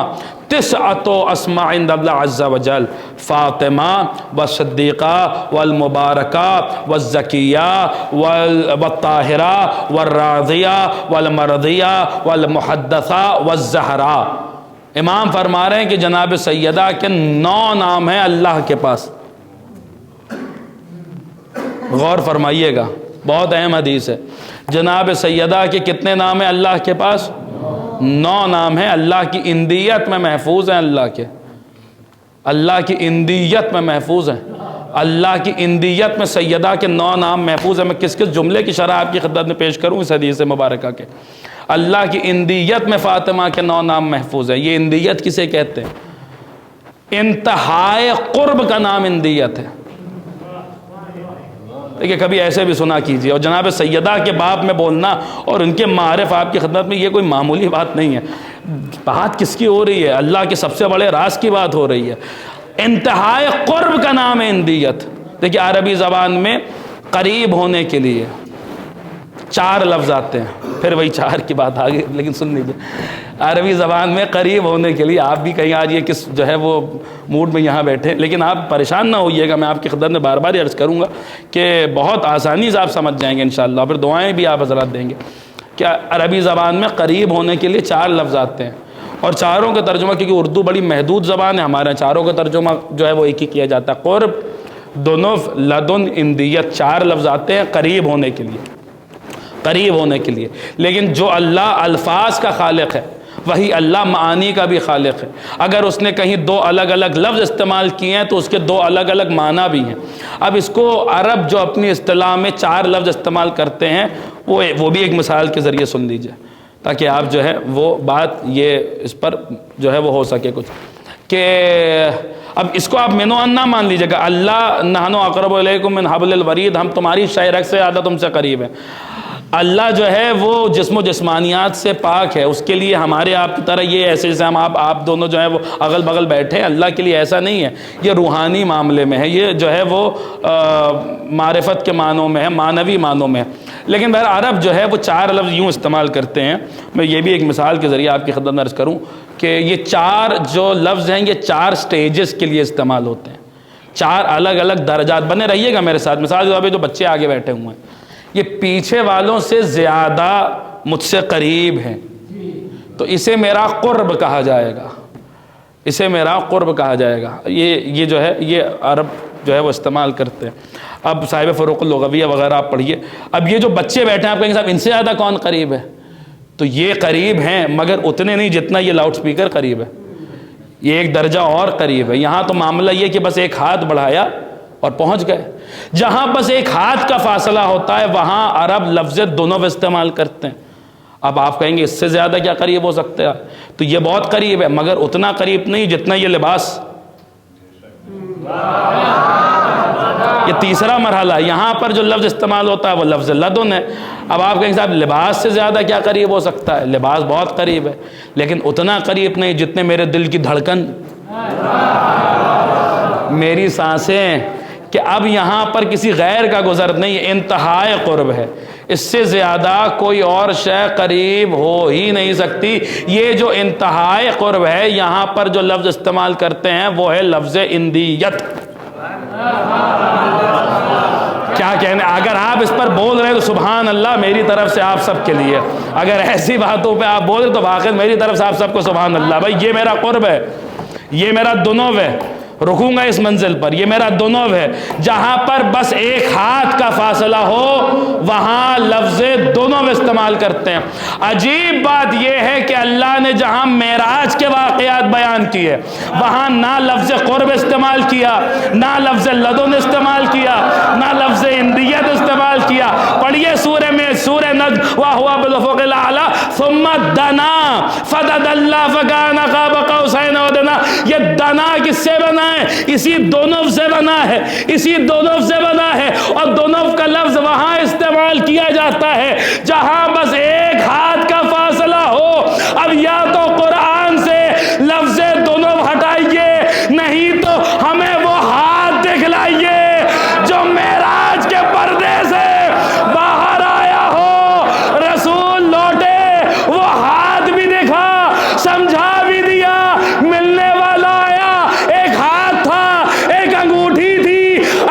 تسعۃ اسماء عند اللہ عز وجل، فاطمہ والصدیقہ والمبارکہ والزکیہ والطاہرہ والراضیہ والمرضیہ والمحدثہ والزہرا۔ امام فرما رہے ہیں کہ جناب سیدہ کے 9 نام ہیں اللہ کے پاس۔ غور فرمائیے گا، بہت اہم حدیث ہے۔ جناب سیدہ کے کتنے نام ہیں اللہ کے پاس؟ 9 نام ہیں، اللہ کی اندیت میں محفوظ ہیں، اللہ کی اندیت میں محفوظ ہیں۔ اللہ کی اندیت میں سیدہ کے 9 نام محفوظ ہیں۔ میں کس کس جملے کی شرح آپ کی خدمت میں پیش کروں اس حدیث مبارکہ کے۔ اللہ کی اندیت میں فاطمہ کے 9 نام محفوظ ہیں۔ یہ اندیت کسے کہتے ہیں؟ انتہائے قرب کا نام اندیت ہے۔ دیکھیں کبھی ایسے بھی سنا کیجیے، اور جناب سیدہ کے باب میں بولنا اور ان کے معارف آپ کی خدمت میں، یہ کوئی معمولی بات نہیں ہے۔ بات کس کی ہو رہی ہے؟ اللہ کے سب سے بڑے راز کی بات ہو رہی ہے۔ انتہائی قرب کا نام ہے اندیت۔ دیکھیں عربی زبان میں قریب ہونے کے لیے 4 لفظ آتے ہیں، پھر وہی 4 کی بات آگے، لیکن سن لیجیے۔ عربی زبان میں قریب ہونے کے لیے، آپ بھی کہیں آج یہ کس جو ہے وہ موڈ میں یہاں بیٹھے، لیکن آپ پریشان نہ ہوئیے گا، میں آپ کی خدمت میں بار بار عرض کروں گا کہ بہت آسانی سے آپ سمجھ جائیں گے انشاءاللہ، پھر دعائیں بھی آپ حضرات دیں گے۔ کیا عربی زبان میں قریب ہونے کے لیے 4 لفظ آتے ہیں، اور چاروں کا ترجمہ، کیونکہ اردو بڑی محدود زبان ہے، ہمارے چاروں کا ترجمہ جو ہے وہ ایک ہی کیا جاتا ہے۔ قرب، دنف، لدن، اندیت، 4 لفظ آتے ہیں قریب ہونے کے لیے، قریب ہونے کے لیے۔ لیکن جو اللہ الفاظ کا خالق ہے وہی اللہ معانی کا بھی خالق ہے۔ اگر اس نے کہیں 2 الگ الگ لفظ استعمال کیے ہیں تو اس کے 2 الگ الگ معنی بھی ہیں۔ اب اس کو عرب جو اپنی اصطلاح میں 4 لفظ استعمال کرتے ہیں، وہ بھی ایک مثال کے ذریعے سن لیجئے، تاکہ آپ جو ہے وہ بات یہ اس پر جو ہے وہ ہو سکے کچھ، کہ اب اس کو آپ مینو ان نہ مان لیجئے گا۔ اللہ نحن اقرب الیکم من حبل الورید، ہم تمہاری شہ رگ سے زیادہ تم سے قریب ہیں۔ اللہ جو ہے وہ جسم و جسمانیات سے پاک ہے، اس کے لیے ہمارے آپ کی طرح یہ ایسے جیسے ہم آپ دونوں جو ہے وہ اغل بغل بیٹھے ہیں، اللہ کے لیے ایسا نہیں ہے۔ یہ روحانی معاملے میں ہے، یہ جو ہے وہ معرفت کے معنوں میں ہے، معنوی معنوں میں ہے۔ لیکن بہر عرب جو ہے وہ 4 لفظ یوں استعمال کرتے ہیں۔ میں یہ بھی ایک مثال کے ذریعے آپ کی خدمت میں عرض کروں کہ یہ 4 جو لفظ ہیں یہ 4 سٹیجز کے لیے استعمال ہوتے ہیں، 4 الگ الگ درجات۔ بنے رہیے گا میرے ساتھ۔ مثال کے طور پہ جو بچے آگے بیٹھے ہوئے ہیں، یہ پیچھے والوں سے زیادہ مجھ سے قریب ہیں، تو اسے میرا قرب کہا جائے گا، اسے میرا قرب کہا جائے گا۔ یہ جو ہے یہ عرب جو ہے وہ استعمال کرتے ہیں۔ اب صاحب فروق اللغویہ وغیرہ آپ پڑھیے، اب یہ جو بچے بیٹھے ہیں آپ کہیں گے صاحب ان سے زیادہ کون قریب ہے؟ تو یہ قریب ہیں مگر اتنے نہیں جتنا یہ لاؤڈ سپیکر قریب ہے، یہ ایک درجہ اور قریب ہے۔ یہاں تو معاملہ یہ کہ بس ایک ہاتھ بڑھایا اور پہنچ گئے۔ جہاں بس ایک ہاتھ کا فاصلہ ہوتا ہے وہاں عرب لفظ دونوں استعمال کرتے ہیں۔ اب آپ کہیں گے اس سے زیادہ کیا قریب ہو سکتا ہے؟ تو یہ بہت قریب ہے مگر اتنا قریب نہیں جتنا یہ لباس۔ یہ تیسرا مرحلہ ہے۔ یہاں پر جو لفظ استعمال ہوتا ہے وہ لفظ لدن ہے۔ اب آپ کہیں صاحب لباس سے زیادہ کیا قریب ہو سکتا ہے؟ لباس بہت قریب ہے لیکن اتنا قریب نہیں جتنے میرے دل کی دھڑکن، میری سانسیں، کہ اب یہاں پر کسی غیر کا گزر نہیں، انتہائی قرب ہے۔ اس سے زیادہ کوئی اور شے قریب ہو ہی نہیں سکتی۔ یہ جو انتہائی قرب ہے یہاں پر جو لفظ استعمال کرتے ہیں وہ ہے لفظ اندیت۔ کیا کہنے، اگر آپ اس پر بول رہے ہیں تو سبحان اللہ میری طرف سے آپ سب کے لیے، اگر ایسی باتوں پہ آپ بول رہے تو واقعی میری طرف سے آپ سب کو سبحان اللہ۔ بھائی یہ میرا قرب ہے، یہ میرا دنو ہے، رکوں گا اس منزل پر، یہ میرا دنو ہے۔ جہاں پر بس ایک ہاتھ کا فاصلہ ہو وہاں لفظ دونوں استعمال کرتے ہیں۔ عجیب بات یہ ہے کہ اللہ نے جہاں معراج کے واقعات بیان کیے وہاں نہ لفظ قرب استعمال کیا، نہ لفظ لدن استعمال کیا، نہ لفظ اندیت استعمال کیا۔ پڑھیے سورہ میں، سورہ نجم، وَهُوَ بِالْأُفُقِ الْأَعْلَىٰ ثُمَّ دَنَا فَدَدَلَّا فَكَانَ قَابَ قَوْسَيْنِ أَوْ أَدْنَىٰ۔ یہ دنا کس سے بنا ہے؟ اسی دونف سے بنا ہے، اسی دونف سے بنا ہے، اور دونف کا لفظ وہاں استعمال کیا جاتا ہے جہاں بس ایک ہاتھ کا فاصلہ ہو۔ اب یا تو قرآن سے لفظ دونف ہٹائیے، نہیں تو ہمیں وہ ہاتھ دکھلائیے جو معراج کے پردے سے باہر آیا ہو۔ رسول لوٹے وہ ہاتھ بھی دکھا، سمجھا بھی دیا، ملنے والا آیا، ایک ہاتھ تھا، ایک انگوٹھی تھی،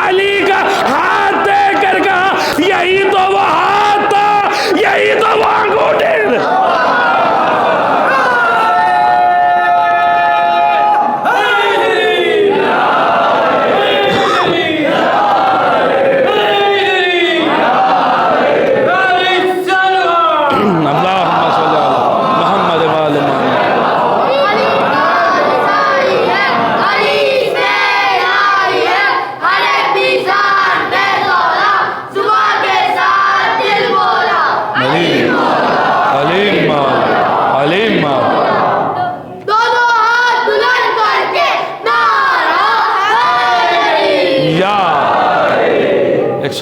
علی کا ہاتھ دے کر کہا یہی تو وہ ہاتھ تھا، یہی تو وہ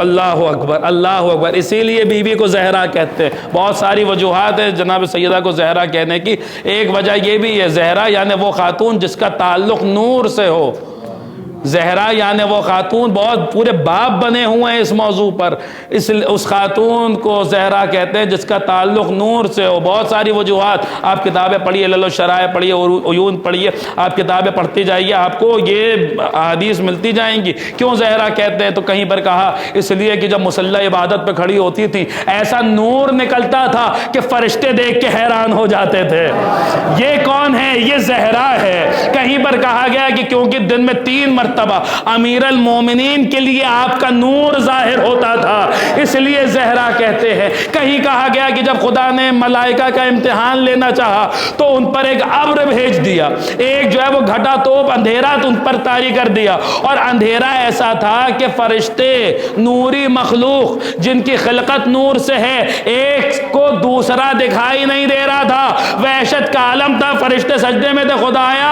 اللہ اکبر اللہ اکبر. اسی لیے بی بی کو زہرا کہتے ہیں. بہت ساری وجوہات ہیں جناب سیدہ کو زہرا کہنے کی. ایک وجہ یہ بھی ہے زہرا یعنی وہ خاتون جس کا تعلق نور سے ہو. زہرا یعنی وہ خاتون, بہت پورے باب بنے ہوئے ہیں اس موضوع پر. اس خاتون کو زہرا کہتے ہیں جس کا تعلق نور سے ہو. بہت ساری وجوہات, آپ کتابیں پڑھیے, لل شرائع پڑھیے, عیون پڑھیے, آپ کتابیں پڑھتی جائیے, آپ کو یہ احادیث ملتی جائیں گی. کیوں زہرا کہتے ہیں؟ تو کہیں پر کہا اس لیے کہ جب مصلی عبادت پہ کھڑی ہوتی تھی ایسا نور نکلتا تھا کہ فرشتے دیکھ کے حیران ہو جاتے تھے. یہ کون ہے؟ یہ زہرا ہے. کہیں پر کہا گیا کہ کیونکہ دن میں 3 مرتبہ امیر المومنین کے لیے آپ کا نور ظاہر ہوتا تھا, اس لیے زہرا کہتے ہیں. کہیں کہا گیا کہ جب خدا نے ملائکہ کا امتحان لینا چاہا تو ان پر ایک ابر بھیج دیا, ایک جو ہے وہ گھٹا توپ اندھیرا ان پر طاری کر دیا, اور اندھیرا ایسا تھا کہ فرشتے نوری مخلوق جن کی خلقت نور سے ہے ایک کو دوسرا دکھائی نہیں دے رہا تھا. وحشت کا عالم تھا, فرشتے سجدے میں تھے, خدایا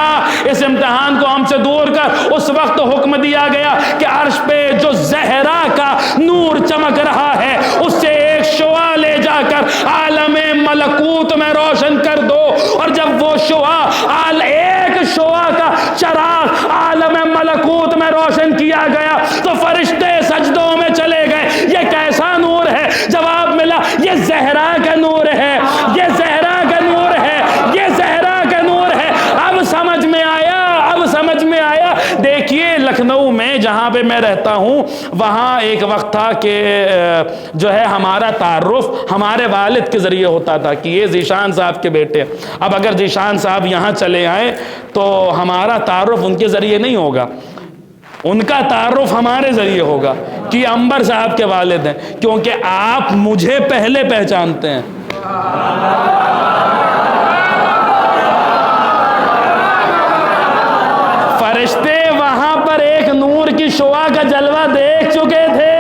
اس امتحان کو ہم سے دور کر. اس وقت حکم دیا گیا کہ عرش پہ جو زہرا کا نور چمک رہا ہے اس سے ایک شعاع لے جا کر عالم ملکوت میں روشن کر دو. اور جب وہ شعاع ایک شعاع کا چراغ عالم ملکوت میں روشن کیا گیا تو فرشتے سجدوں میں چلے گئے. یہ کیسا نور ہے؟ جواب ملا یہ زہرا کا نور ہے, یہ زہرا کا نور ہے, یہ زہرا کا نور ہے. اب سمجھ میں آیا, اب سمجھ میں آیا. دیکھیے لکھنؤ میں جہاں پہ میں رہتا ہوں وہاں ایک وقت تھا کہ جو ہے ہمارا تعارف ہمارے والد کے ذریعے ہوتا تھا کہ یہ ذیشان صاحب کے بیٹے. اب اگر ذیشان صاحب یہاں چلے آئیں تو ہمارا تعارف ان کے ذریعے نہیں ہوگا, ان کا تعارف ہمارے ذریعے ہوگا کہ انبر صاحب کے والد ہیں, کیونکہ آپ مجھے پہلے پہچانتے ہیں. فرشتے وہاں پر ایک نور کی شعاع کا جلوہ دیکھ چکے تھے.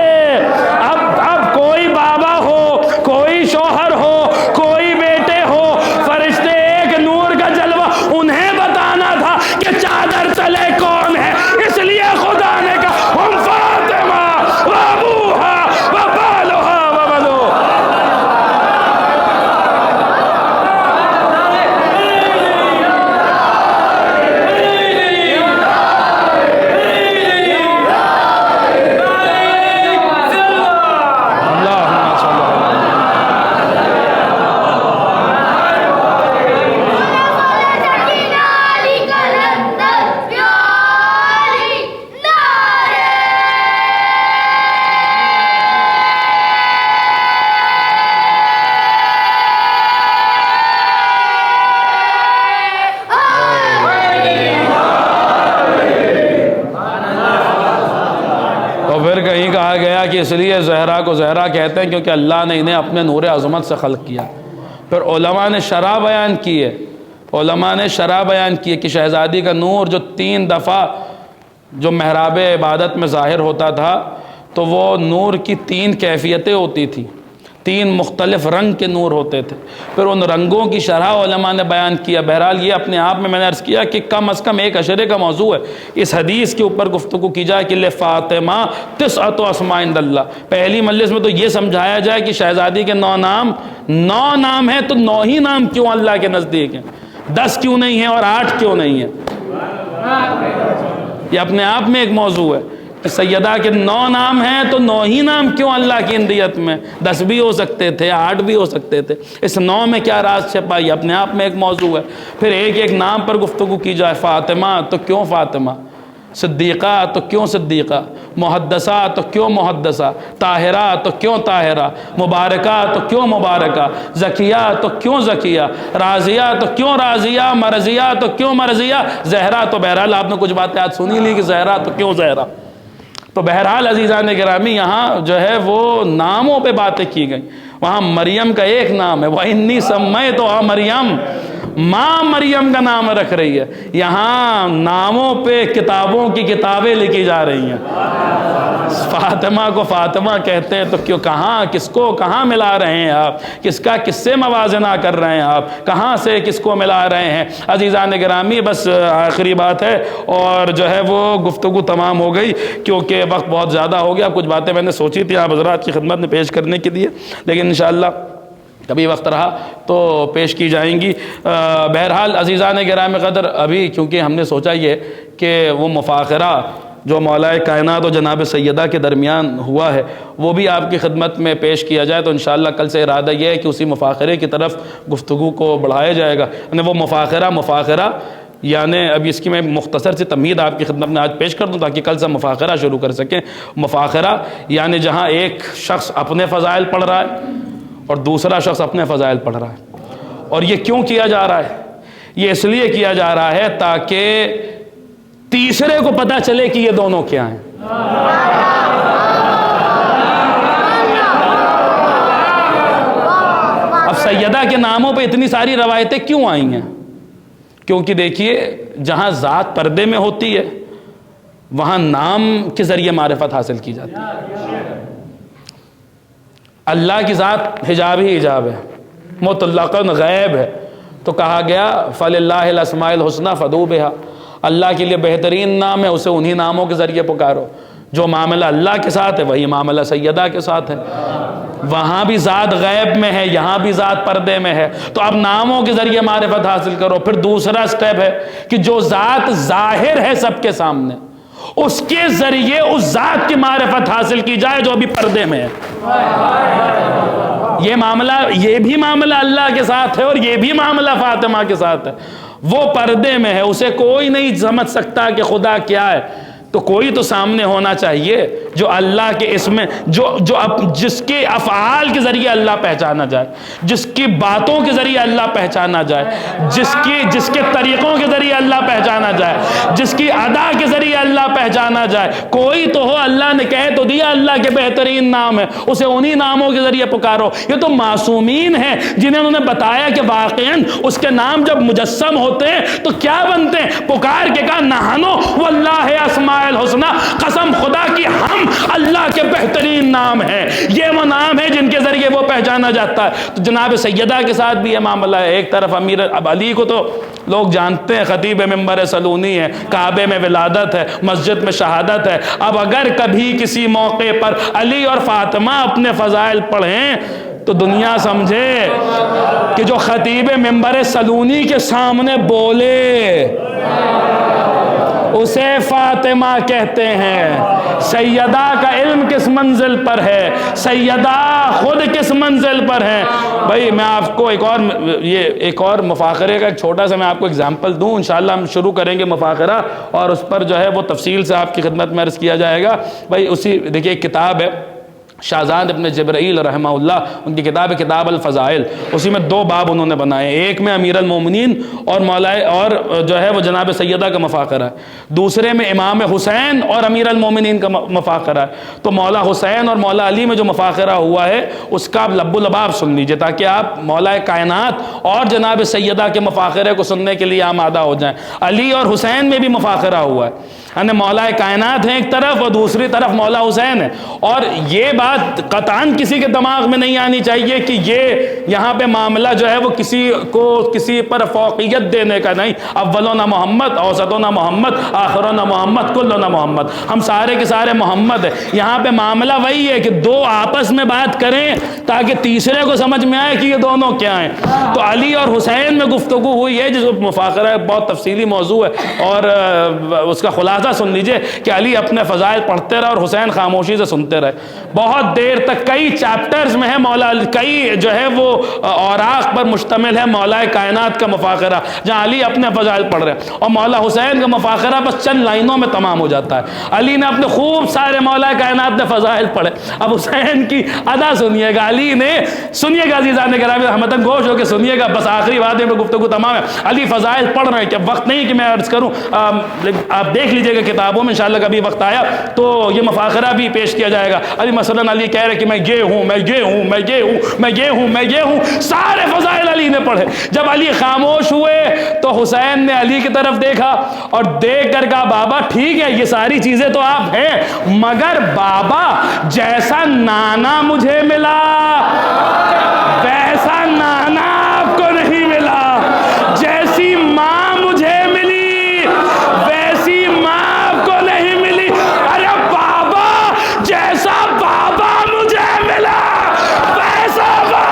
اب کوئی بابا ہو, کوئی شوہر ہو, کوئی بیٹے ہو, فرشتے ایک نور کا جلوہ انہیں بتانا تھا کہ چادر تلے کون ہے. اس لیے خدا نے کہا ہم فاطمہ و ابوہا و بالہا و بنوہا. کہ اس لیے زہرا کو زہرا کہتے ہیں کیونکہ اللہ نے انہیں اپنے نور عظمت سے خلق کیا. پھر علماء نے شرح بیان کی ہے, علماء نے شرح بیان کی ہے کہ شہزادی کا نور جو 3 دفعہ جو محراب عبادت میں ظاہر ہوتا تھا تو وہ نور کی 3 کیفیتیں ہوتی تھیں, 3 مختلف رنگ کے نور ہوتے تھے. پھر ان رنگوں کی شرح علماء نے بیان کیا. بہرحال یہ اپنے آپ میں نے عرض کیا کہ کم از کم ایک اشرے کا موضوع ہے. اس حدیث کے اوپر گفتگو کی جائے کہ لفاطمہ تسعۃ اسماء عند اللہ. پہلی مجلس میں تو یہ سمجھایا جائے کہ شہزادی کے 9 نام ہیں, تو 9 ہی نام کیوں اللہ کے نزدیک ہیں, 10 کیوں نہیں ہیں اور 8 کیوں نہیں ہیں. یہ اپنے آپ میں ایک موضوع ہے کہ سیدہ کے 9 نام ہیں تو 9 ہی نام کیوں اللہ کی اندیت میں, 10 بھی ہو سکتے تھے, 8 بھی ہو سکتے تھے. اس 9 میں کیا راز چھپا, یہ اپنے آپ میں ایک موضوع ہے. پھر ایک ایک نام پر گفتگو کی جائے. فاطمہ تو کیوں فاطمہ, صدیقہ تو کیوں صدیقہ, محدثہ تو کیوں محدثہ, طاہرہ تو کیوں طاہرہ, مبارکہ تو کیوں مبارکہ, زکیہ تو کیوں زکیہ, راضیہ تو کیوں راضیہ, مرضیہ تو کیوں مرضیہ, زہرا. تو بہرحال آپ نے کچھ باتیں آج سنی لی کہ زہرا تو کیوں زہرا. تو بہرحال عزیزان گرامی یہاں جو ہے وہ ناموں پہ باتیں کی گئیں. وہاں مریم کا ایک نام ہے, وَإِنِّي سَمَّيْتُهَا مریم, ماں مریم کا نام رکھ رہی ہے. یہاں ناموں پہ کتابوں کی کتابیں لکھی جا رہی ہیں. فاطمہ کو فاطمہ کہتے ہیں تو کیوں، کہاں کس کو کہاں ملا رہے ہیں آپ، کس کا کس سے موازنہ کر رہے ہیں آپ، کہاں سے کس کو ملا رہے ہیں. عزیزان گرامی، بس آخری بات ہے اور جو ہے وہ گفتگو تمام ہو گئی کیونکہ وقت بہت زیادہ ہو گیا. کچھ باتیں میں نے سوچی تھی آپ حضرات کی خدمت میں پیش کرنے کے لیے، لیکن انشاءاللہ کبھی وقت رہا تو پیش کی جائیں گی. بہرحال عزیزان گرامی قدر، ابھی کیونکہ ہم نے سوچا یہ کہ وہ مفاخرہ جو مولا کائنات و جناب سیدہ کے درمیان ہوا ہے وہ بھی آپ کی خدمت میں پیش کیا جائے، تو انشاءاللہ کل سے ارادہ یہ ہے کہ اسی مفاخرے کی طرف گفتگو کو بڑھایا جائے گا. یعنی وہ مفاخرہ یعنی ابھی اس کی میں مختصر سی تمہید آپ کی خدمت میں آج پیش کر دوں تاکہ کل سے مفاخرہ شروع کر سکیں. مفاخرہ یعنی جہاں ایک شخص اپنے فضائل پڑھ رہا ہے اور دوسرا شخص اپنے فضائل پڑھ رہا ہے. اور یہ کیوں کیا جا رہا ہے؟ یہ اس لیے کیا جا رہا ہے تاکہ تیسرے کو پتہ چلے کہ یہ دونوں کیا ہیں. اب سیدہ کے ناموں پہ اتنی ساری روایتیں کیوں آئی ہیں؟ کیونکہ دیکھیے جہاں ذات پردے میں ہوتی ہے وہاں نام کے ذریعے معرفت حاصل کی جاتی ہے. اللہ کی ذات حجاب ہی حجاب ہے، مطلقاً غیب ہے، تو کہا گیا فَلِلَّهِ الْأَسْمَاءِ الْحُسْنَى فَادْعُوهُ بِهَا. اللہ کے لیے بہترین نام ہے، اسے انہی ناموں کے ذریعے پکارو. جو معاملہ اللہ کے ساتھ ہے وہی معاملہ سیدہ کے ساتھ ہے. وہاں بھی ذات غیب میں ہے، یہاں بھی ذات پردے میں ہے، تو اب ناموں کے ذریعے معرفت حاصل کرو. پھر دوسرا سٹیپ ہے کہ جو ذات ظاہر ہے سب کے سامنے، اس کے ذریعے اس ذات کی معرفت حاصل کی جائے جو ابھی پردے میں ہے. یہ بھی معاملہ اللہ کے ساتھ ہے اور یہ بھی معاملہ فاطمہ کے ساتھ ہے. وہ پردے میں ہے، اسے کوئی نہیں سمجھ سکتا کہ خدا کیا ہے، تو کوئی تو سامنے ہونا چاہیے جو اللہ کے اسم جس کے افعال کے ذریعے اللہ پہچانا جائے، جس کی باتوں کے ذریعے اللہ پہچانا جائے، جس کے طریقوں کے ذریعے اللہ پہچانا جائے، جس کی ادا کے ذریعے اللہ پہچانا جائے. کوئی تو ہو، اللہ نے کہہ تو دیا اللہ کے بہترین نام ہے، اسے انہی ناموں کے ذریعے پکارو. یہ تو معصومین ہیں جنہیں انہوں نے بتایا کہ واقعاً اس کے نام جب مجسم ہوتے ہیں تو کیا بنتے ہیں. پکار کے کہا نحنو واللہ اسماء الحسنى، قسم خدا کی ہم اللہ کے بہترین نام ہیں. یہ وہ نام ہے جن کے ذریعے وہ پہچانا جاتا ہے. تو جناب سیدہ کے ساتھ بھی یہ معاملہ ہے. ایک طرف اب علی کو تو لوگ جانتے ہیں، خطیب ممبر سلونی ہے، کعبے میں ولادت ہے، مسجد میں شہادت ہے. اب اگر کبھی کسی موقع پر علی اور فاطمہ اپنے فضائل پڑھیں تو دنیا سمجھے کہ جو خطیب ممبر سلونی کے سامنے بولے اسے فاطمہ کہتے ہیں. سیدہ کا علم کس منزل پر ہے، سیدہ خود کس منزل پر ہے. بھائی میں آپ کو ایک اور مفاخرے کا ایک چھوٹا سا میں آپ کو اگزامپل دوں. انشاءاللہ ہم شروع کریں گے مفاخرہ اور اس پر جو ہے وہ تفصیل سے آپ کی خدمت میں عرض کیا جائے گا. بھائی اسی دیکھیے ایک کتاب ہے شاہزاد ابن جبرائیل رحمہ اللہ، ان کی کتاب ہے کتاب الفضائل. اسی میں 2 باب انہوں نے بنائے. ایک میں امیر المومنین اور اور جو ہے وہ جناب سیدہ کا مفاخرہ ہے، دوسرے میں امام حسین اور امیر المومنین کا مفاخرہ ہے. تو مولا حسین اور مولا علی میں جو مفاخرہ ہوا ہے اس کا آپ لب و لباب سن لیجئے تاکہ آپ مولا کائنات اور جناب سیدہ کے مفاخرے کو سننے کے لیے آمادہ ہو جائیں. علی اور حسین میں بھی مفاخرہ ہوا ہے، یعنی مولا کائنات ہیں ایک طرف اور دوسری طرف مولا حسین ہے. اور یہ بات قطعاً کسی کے دماغ میں نہیں آنی چاہیے کہ یہ یہاں پہ معاملہ جو ہے وہ کسی پر فوقیت دینے کا نہیں. اولونا محمد، اوسطونا محمد، آخرونا محمد، کلونا محمد، ہم سارے کے سارے محمد ہیں. یہاں پہ معاملہ وہی ہے کہ 2 آپس میں بات کریں تاکہ تیسرے کو سمجھ میں آئے کہ یہ دونوں کیا ہیں. تو علی اور حسین میں گفتگو ہوئی ہے، جس مفاخرہ ہے بہت تفصیلی موضوع ہے اور اس کا خلاصہ سن لیجئے کہ علی اپنے فضائل پڑھتے رہے اور حسین خاموشی سے سنتے رہے. بہت دیر تک کئی چیپٹرز میں ہے کئی جو ہے وہ اوراق پر مشتمل ہے مولا کائنات کا مفاخرہ جہاں علی اپنے فضائل پڑھ رہے ہیں اور مولا حسین کا مفاخرہ بس چند لائنوں میں تمام ہو جاتا ہے. علی نے اپنے خوب سارے مولا کائنات نے فضائل پڑھے. اب حسین کی ادا سنیے گا. علی نے سنیے گا عزیزان گرامی رحمتاً گوش ہو کے سنیے گا, بس آخری بات ہے, گفتگو تمام ہے. علی فضائل پڑھ رہے ہیں, کہ وقت نہیں کہ میں عرض کروں, آپ دیکھ لیجئے گا کتابوں میں, انشاءاللہ کبھی وقت آیا تو یہ مفاخرہ بھی پیش کیا جائے گا. علی مثلا علی کہہ رہے کہ میں یہ ہوں, میں یہ ہوں, میں یہ ہوں, میں یہ ہوں, میں یہ ہوں, سارے فضائل علی نے پڑھے. جب علی خاموش ہوئے تو حسین نے علی کی طرف دیکھا اور دیکھ کر کہا بابا ٹھیک ہے یہ ساری چیزیں تو آپ ہیں, مگر بابا جیسا نانا مجھے ملا ویسا نانا آپ کو نہیں ملا, جیسی ماں مجھے ملی ویسی ماں آپ کو نہیں ملی. ارے بابا جیسا بابا مجھے ملا ویسا بابا.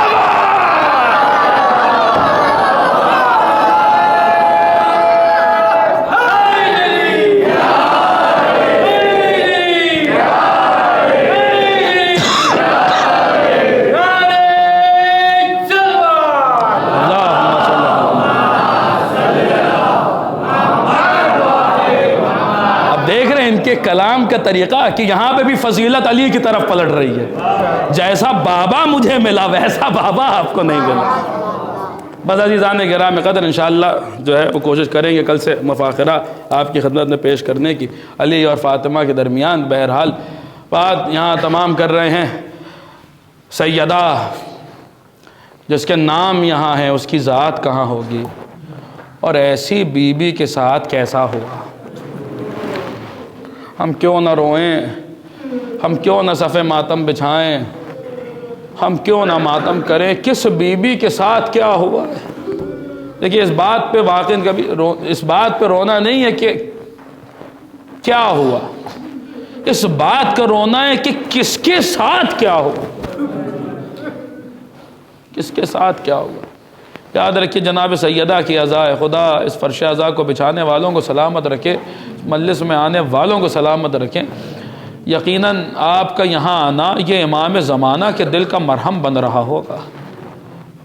کلام کا طریقہ کہ یہاں پہ بھی فضیلت علی کی طرف پلٹ رہی ہے, جیسا بابا مجھے ملا ویسا بابا آپ کو نہیں ملا. بس عزیزان گرامی قدر انشاءاللہ جو ہے وہ کوشش کریں گے کل سے مفاخرہ آپ کی خدمت میں پیش کرنے کی علی اور فاطمہ کے درمیان. بہرحال بات یہاں تمام کر رہے ہیں, سیدہ جس کے نام یہاں ہے اس کی ذات کہاں ہوگی, اور ایسی بیوی کے ساتھ کیسا ہوا. ہم کیوں نہ روئیں, ہم کیوں نہ صف ماتم بچھائیں, ہم کیوں نہ ماتم کریں, کس بیوی کے ساتھ کیا ہوا ہے. دیکھیے اس بات پہ واقعی کبھی اس بات پہ رونا نہیں ہے کہ کیا ہوا, اس بات کا رونا ہے کہ کس کے ساتھ کیا ہوا, کس کے ساتھ کیا ہوا. یاد رکھیے جناب سیدہ کی عزا ہے, خدا اس فرش عزا کو بچھانے والوں کو سلامت رکھے, مجلس میں آنے والوں کو سلامت رکھیں. یقیناً آپ کا یہاں آنا یہ امام زمانہ کے دل کا مرہم بن رہا ہوگا.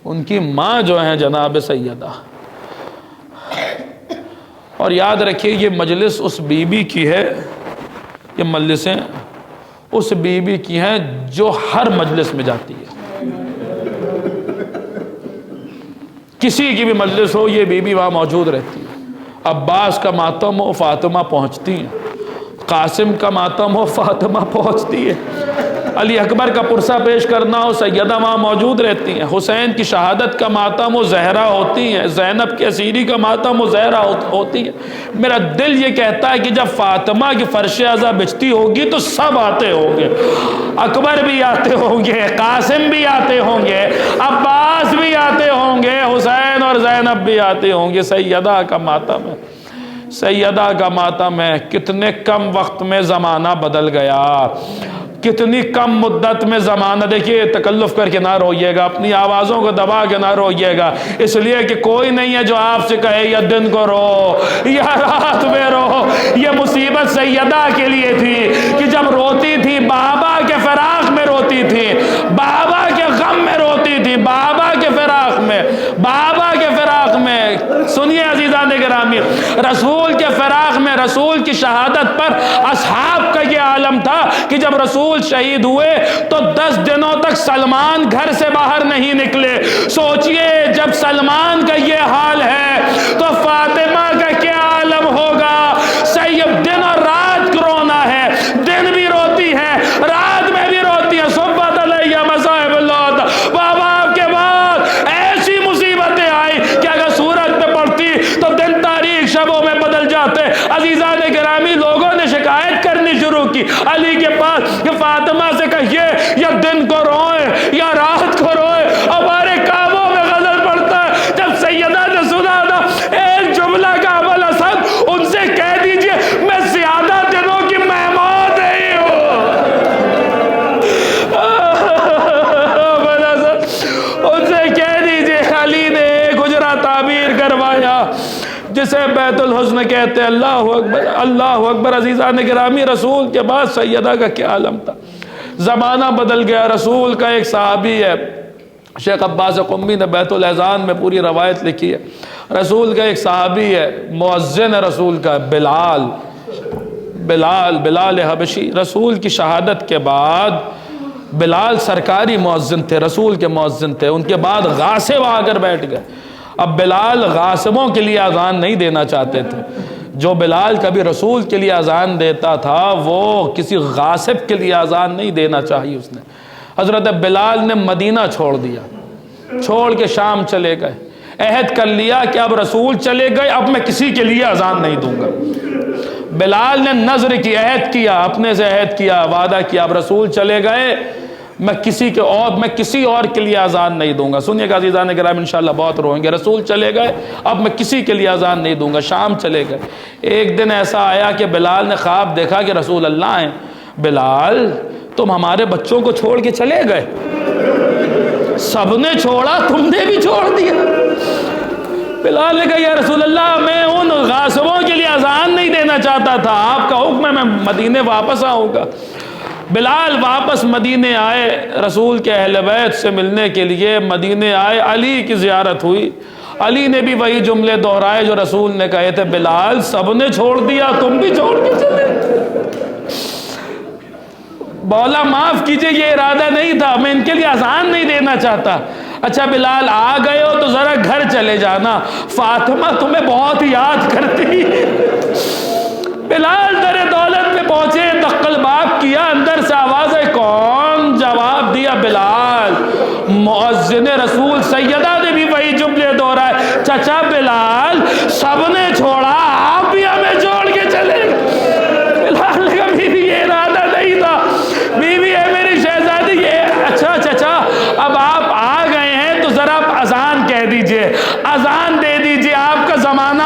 ان کی ماں جو ہیں جناب سیدہ, اور یاد رکھیے یہ مجلس اس بی بی کی ہے, یہ مجلسیں اس بی بی کی ہیں جو ہر مجلس میں جاتی ہے. کسی کی بھی مجلس ہو یہ بی بی وہاں موجود رہتی ہے. عباس کا ماتم ہو فاطمہ پہنچتی ہیں, قاسم کا ماتم ہو فاطمہ پہنچتی ہے, علی اکبر کا پرسہ پیش کرنا ہو سیدہ وہاں موجود رہتی ہیں, حسین کی شہادت کا ماتم ہو زہرا ہوتی ہیں, زینب کی اسیری کا ماتم ہو زہرا ہوتی ہے. میرا دل یہ کہتا ہے کہ جب فاطمہ کی فرش عزا بچتی ہوگی تو سب آتے ہوں گے, اکبر بھی آتے ہوں گے, قاسم بھی آتے ہوں گے, عباس بھی آتے ہوں گے, حسین اور زینب بھی آتے ہوں گے. سیدہ کا ماتم ہے, سیدہ کا ماتم ہے. کتنے کم وقت میں زمانہ بدل گیا, کتنی کم مدت میں زمانہ. دیکھیے تکلف کر کے نہ روئیے گا, اپنی آوازوں کو دبا کے نہ روئیے گا, اس لیے کہ کوئی نہیں ہے جو آپ سے کہے یا دن کو رو یا رات میں رو. یہ مصیبت سیدہ کے لیے تھی کہ جب روتی تھی بابا کے فراق میں روتی تھی, بابا کے غم میں روتی تھی, بابا کے فراق میں, بابا کے فراق میں. سنیے عزیزان گرامی, رسول کے فراق میں, رسول کی شہادت پر اصحاب کا یہ عالم تھا کہ جب رسول شہید ہوئے تو 10 دنوں تک سلمان گھر سے باہر نہیں نکلے. سوچئے جب سلمان کا یہ حال ہے تو فاطمہ کا کیا عالم ہوگا. سید دن اور رات رونا ہے, دن بھی روتی ہے, رات میں بھی روتی ہے. صبح علیہ مصائب اللہ, بابا آپ کے بعد ایسی مصیبتیں آئی کہ اگر سورج پہ پڑتی تو دن تاریخ شبوں میں بدل جاتے. عزیزان گرامی لوگوں نے شکایت کرنی شروع کی علی کے پاس کہ فاطمہ سے کہیے یا دن کو روئیں یا رات کو روئیں. ہمارے کعبوں میں غزل پڑتا ہے. جب سیدہ نے سنا تھا ایک جملہ کا ابو الاسد, ان سے کہہ دیجئے میں زیادہ دنوں کی مہمان نہیں ہوں. ان سے کہہ دیجئے علی نے ایک حجرہ تعبیر کروایا جسے بیت الحزن کہتے ہیں. اللہ اکبر, اللہ اکبر. عزیزان گرامی رسول کے بعد سیدہ کا کیا عالم تھا. زمانہ بدل گیا. رسول کا ایک صحابی ہے, شیخ عباس قمی نے بیت الاذان میں پوری روایت لکھی ہے. رسول کا ایک صحابی ہے, مؤذن رسول کا, بلال حبشی. رسول کی شہادت کے بعد بلال سرکاری مؤذن تھے، رسول کے مؤذن تھے، ان کے بعد غاصب آ کر بیٹھ گئے۔ اب بلال غاصبوں کے لیے اذان نہیں دینا چاہتے تھے، جو بلال کبھی رسول کے لیے اذان دیتا تھا وہ کسی غاصب کے لیے اذان نہیں دینا چاہیے اس نے۔ حضرت بلال نے مدینہ چھوڑ دیا، چھوڑ کے شام چلے گئے، عہد کر لیا کہ اب رسول چلے گئے، اب میں کسی کے لیے اذان نہیں دوں گا۔ بلال نے نظر کی، عہد کیا، اپنے سے عہد کیا، وعدہ کیا، اب رسول چلے گئے، میں کسی اور کے لیے اذان نہیں دوں گا۔ سنیے گا عزیزان کرام، انشاءاللہ بہت روئیں گے۔ رسول چلے گئے، اب میں کسی کے لیے اذان نہیں دوں گا۔ شام چلے گئے، ایک دن ایسا آیا کہ بلال نے خواب دیکھا کہ رسول اللہ ہیں۔ بلال تم ہمارے بچوں کو چھوڑ کے چلے گئے، سب نے چھوڑا تم نے بھی چھوڑ دیا۔ بلال نے کہا یا رسول اللہ میں ان غاصبوں کے لیے اذان نہیں دینا چاہتا تھا، آپ کا حکم ہے میں مدینے واپس آؤں گا۔ بلال واپس مدینے آئے، رسول کے اہل بیت سے ملنے کے لیے مدینے آئے، علی کی زیارت ہوئی۔ علی نے بھی وہی جملے دہرائے جو رسول نے کہے تھے، بلال سب نے چھوڑ دیا تم بھی چھوڑ کے چلے۔ مولا معاف کیجئے یہ ارادہ نہیں تھا، میں ان کے لیے اذان نہیں دینا چاہتا۔ اچھا بلال آ گئے ہو تو ذرا گھر چلے جانا، فاطمہ تمہیں بہت یاد کرتی۔ بلال در دولت میں پہنچے، دقل باب کیا، اندر سے آواز ہے کون؟ جواب دیا بلال۔ مؤذن رسول سیدہ نے بھی وہی جملے دہرائے، چچا بلال سب نے چھوڑا آپ بھی ہمیں چھوڑ کے چلے۔ بلال نے کہا بیوی یہ ارادہ نہیں تھا، بیوی ہے میری شہزادی یہ۔ اچھا چچا اب آپ آ گئے ہیں تو ذرا اذان کہہ دیجئے، اذان دے دیجئے، آپ کا زمانہ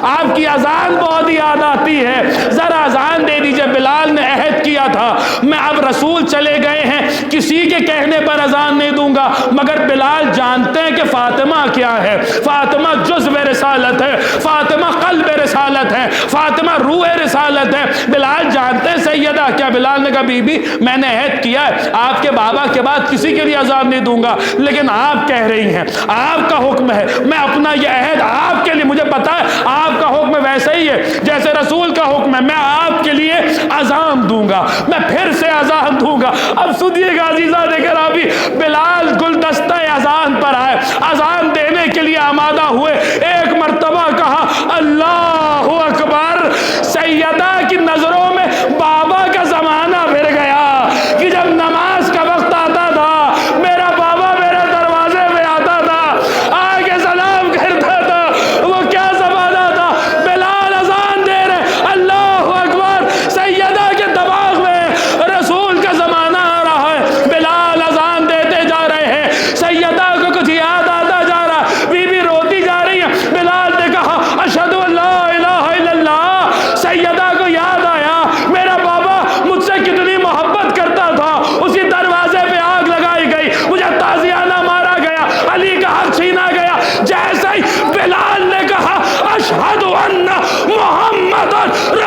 آپ کی اذان بہت یاد آتی ہے، ذرا اذان دے دیجئے۔ بلال نے عہد کیا تھا میں اب رسول چلے گئے ہیں کسی کے کہنے پر اذان نہیں دوں گا، مگر بلال جانتے ہیں کہ فاطمہ کیا ہے، فاطمہ جزو رسالت ہے، فاطمہ قلب رسالت ہے، فاطمہ روح رسالت ہے، بلال جانتے ہیں سیدہ کیا۔ بلال نے کہا بی بی میں نے عہد کیا ہے آپ کے بابا کے بعد کسی کے لیے اذان نہیں دوں گا، لیکن آپ کہہ رہی ہیں، آپ کا حکم ہے، میں اپنا یہ عہد آپ کے لیے، مجھے پتا ہے آپ کا حکم ویسے ہی ہے جیسے رسول کا حکم ہے، میں آپ کے لیے اذان دوں گا، میں پھر سے اذان دوں گا۔ اب سنیے گا عزیزہ دیکھر ابھی بلال گلدستہ اذان پر آئے، اذان دینے کے لیے آمادہ ہوئے، ایک مرتبہ کہا اللہ اکبر۔ سیدہ کی نظروں میں بابا کا زمانہ پھر گیا کہ جب نماز کا وقت آتا تھا میرا بابا میرے دروازے میں آتا تھا، آ کے سلام کرتا تھا، وہ کیا زمانہ تھا۔ بلال اذان دے رہے، اللہ اکبر، سیدہ کے دماغ میں رسول کا زمانہ آ رہا ہے، بلال اذان دیتے جا رہے ہیں، سیدہ کو کچھ یاد آتا جا رہا، بی بی روتی جا رہی ہے۔ بلال نے کہا اشہدو ان لا الہ الا اللہ، سیدہ کو یاد آیا میرا بابا مجھ سے کتنی محبت کرتا تھا، اسی دروازے پہ آگ لگائی گئی، مجھے تازیانہ مارا گیا، علی کا حق چھینا گیا۔ جیسے ہی بلال نے کہا اشہد ان محمد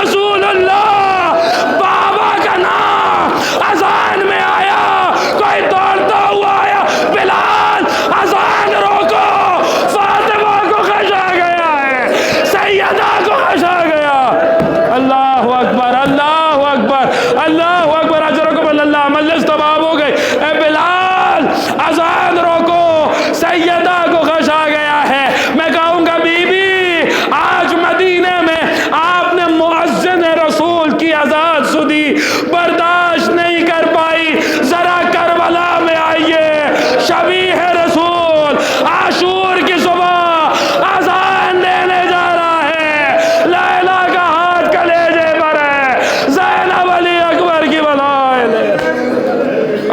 رسول اللہ، بابا کا نام اذان میں آیا، کوئی دوڑتا ہوا آیا، بلال اذان روکو، فاطمہ کو خشا گیا ہے، سیدہ کو خشا گیا۔ اللہ اکبر اللہ اکبر اللہ اکبر، اجرکم اللہ، مجلس تمام ہو گئی۔ اے بلال اذان روکو، سیدہ کو خشا گیا ہے۔ میں کہوں گا بی بی آج مدینے میں آپ نے مؤذن رسول کی اذان سنی، برداشت نہیں کر پائی، ذرا کربلا میں آئیے، شبیہ رسول عاشور کی صبح اذان دینے جا رہا ہے، لیلا کا ہاتھ کلیجے پر ہے، زینب علی اکبر کی بلائے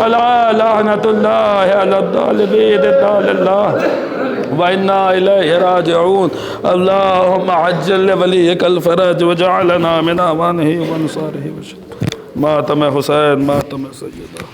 الا لعنت اللہ علی الظالمین اللہ وَإِنَّا إِلَيْهِ رَاجِعُونَ اللهم عجل لوليك الفرج وجعلنا من أعوانه وأنصاره ماتم حسین ماتم سیدہ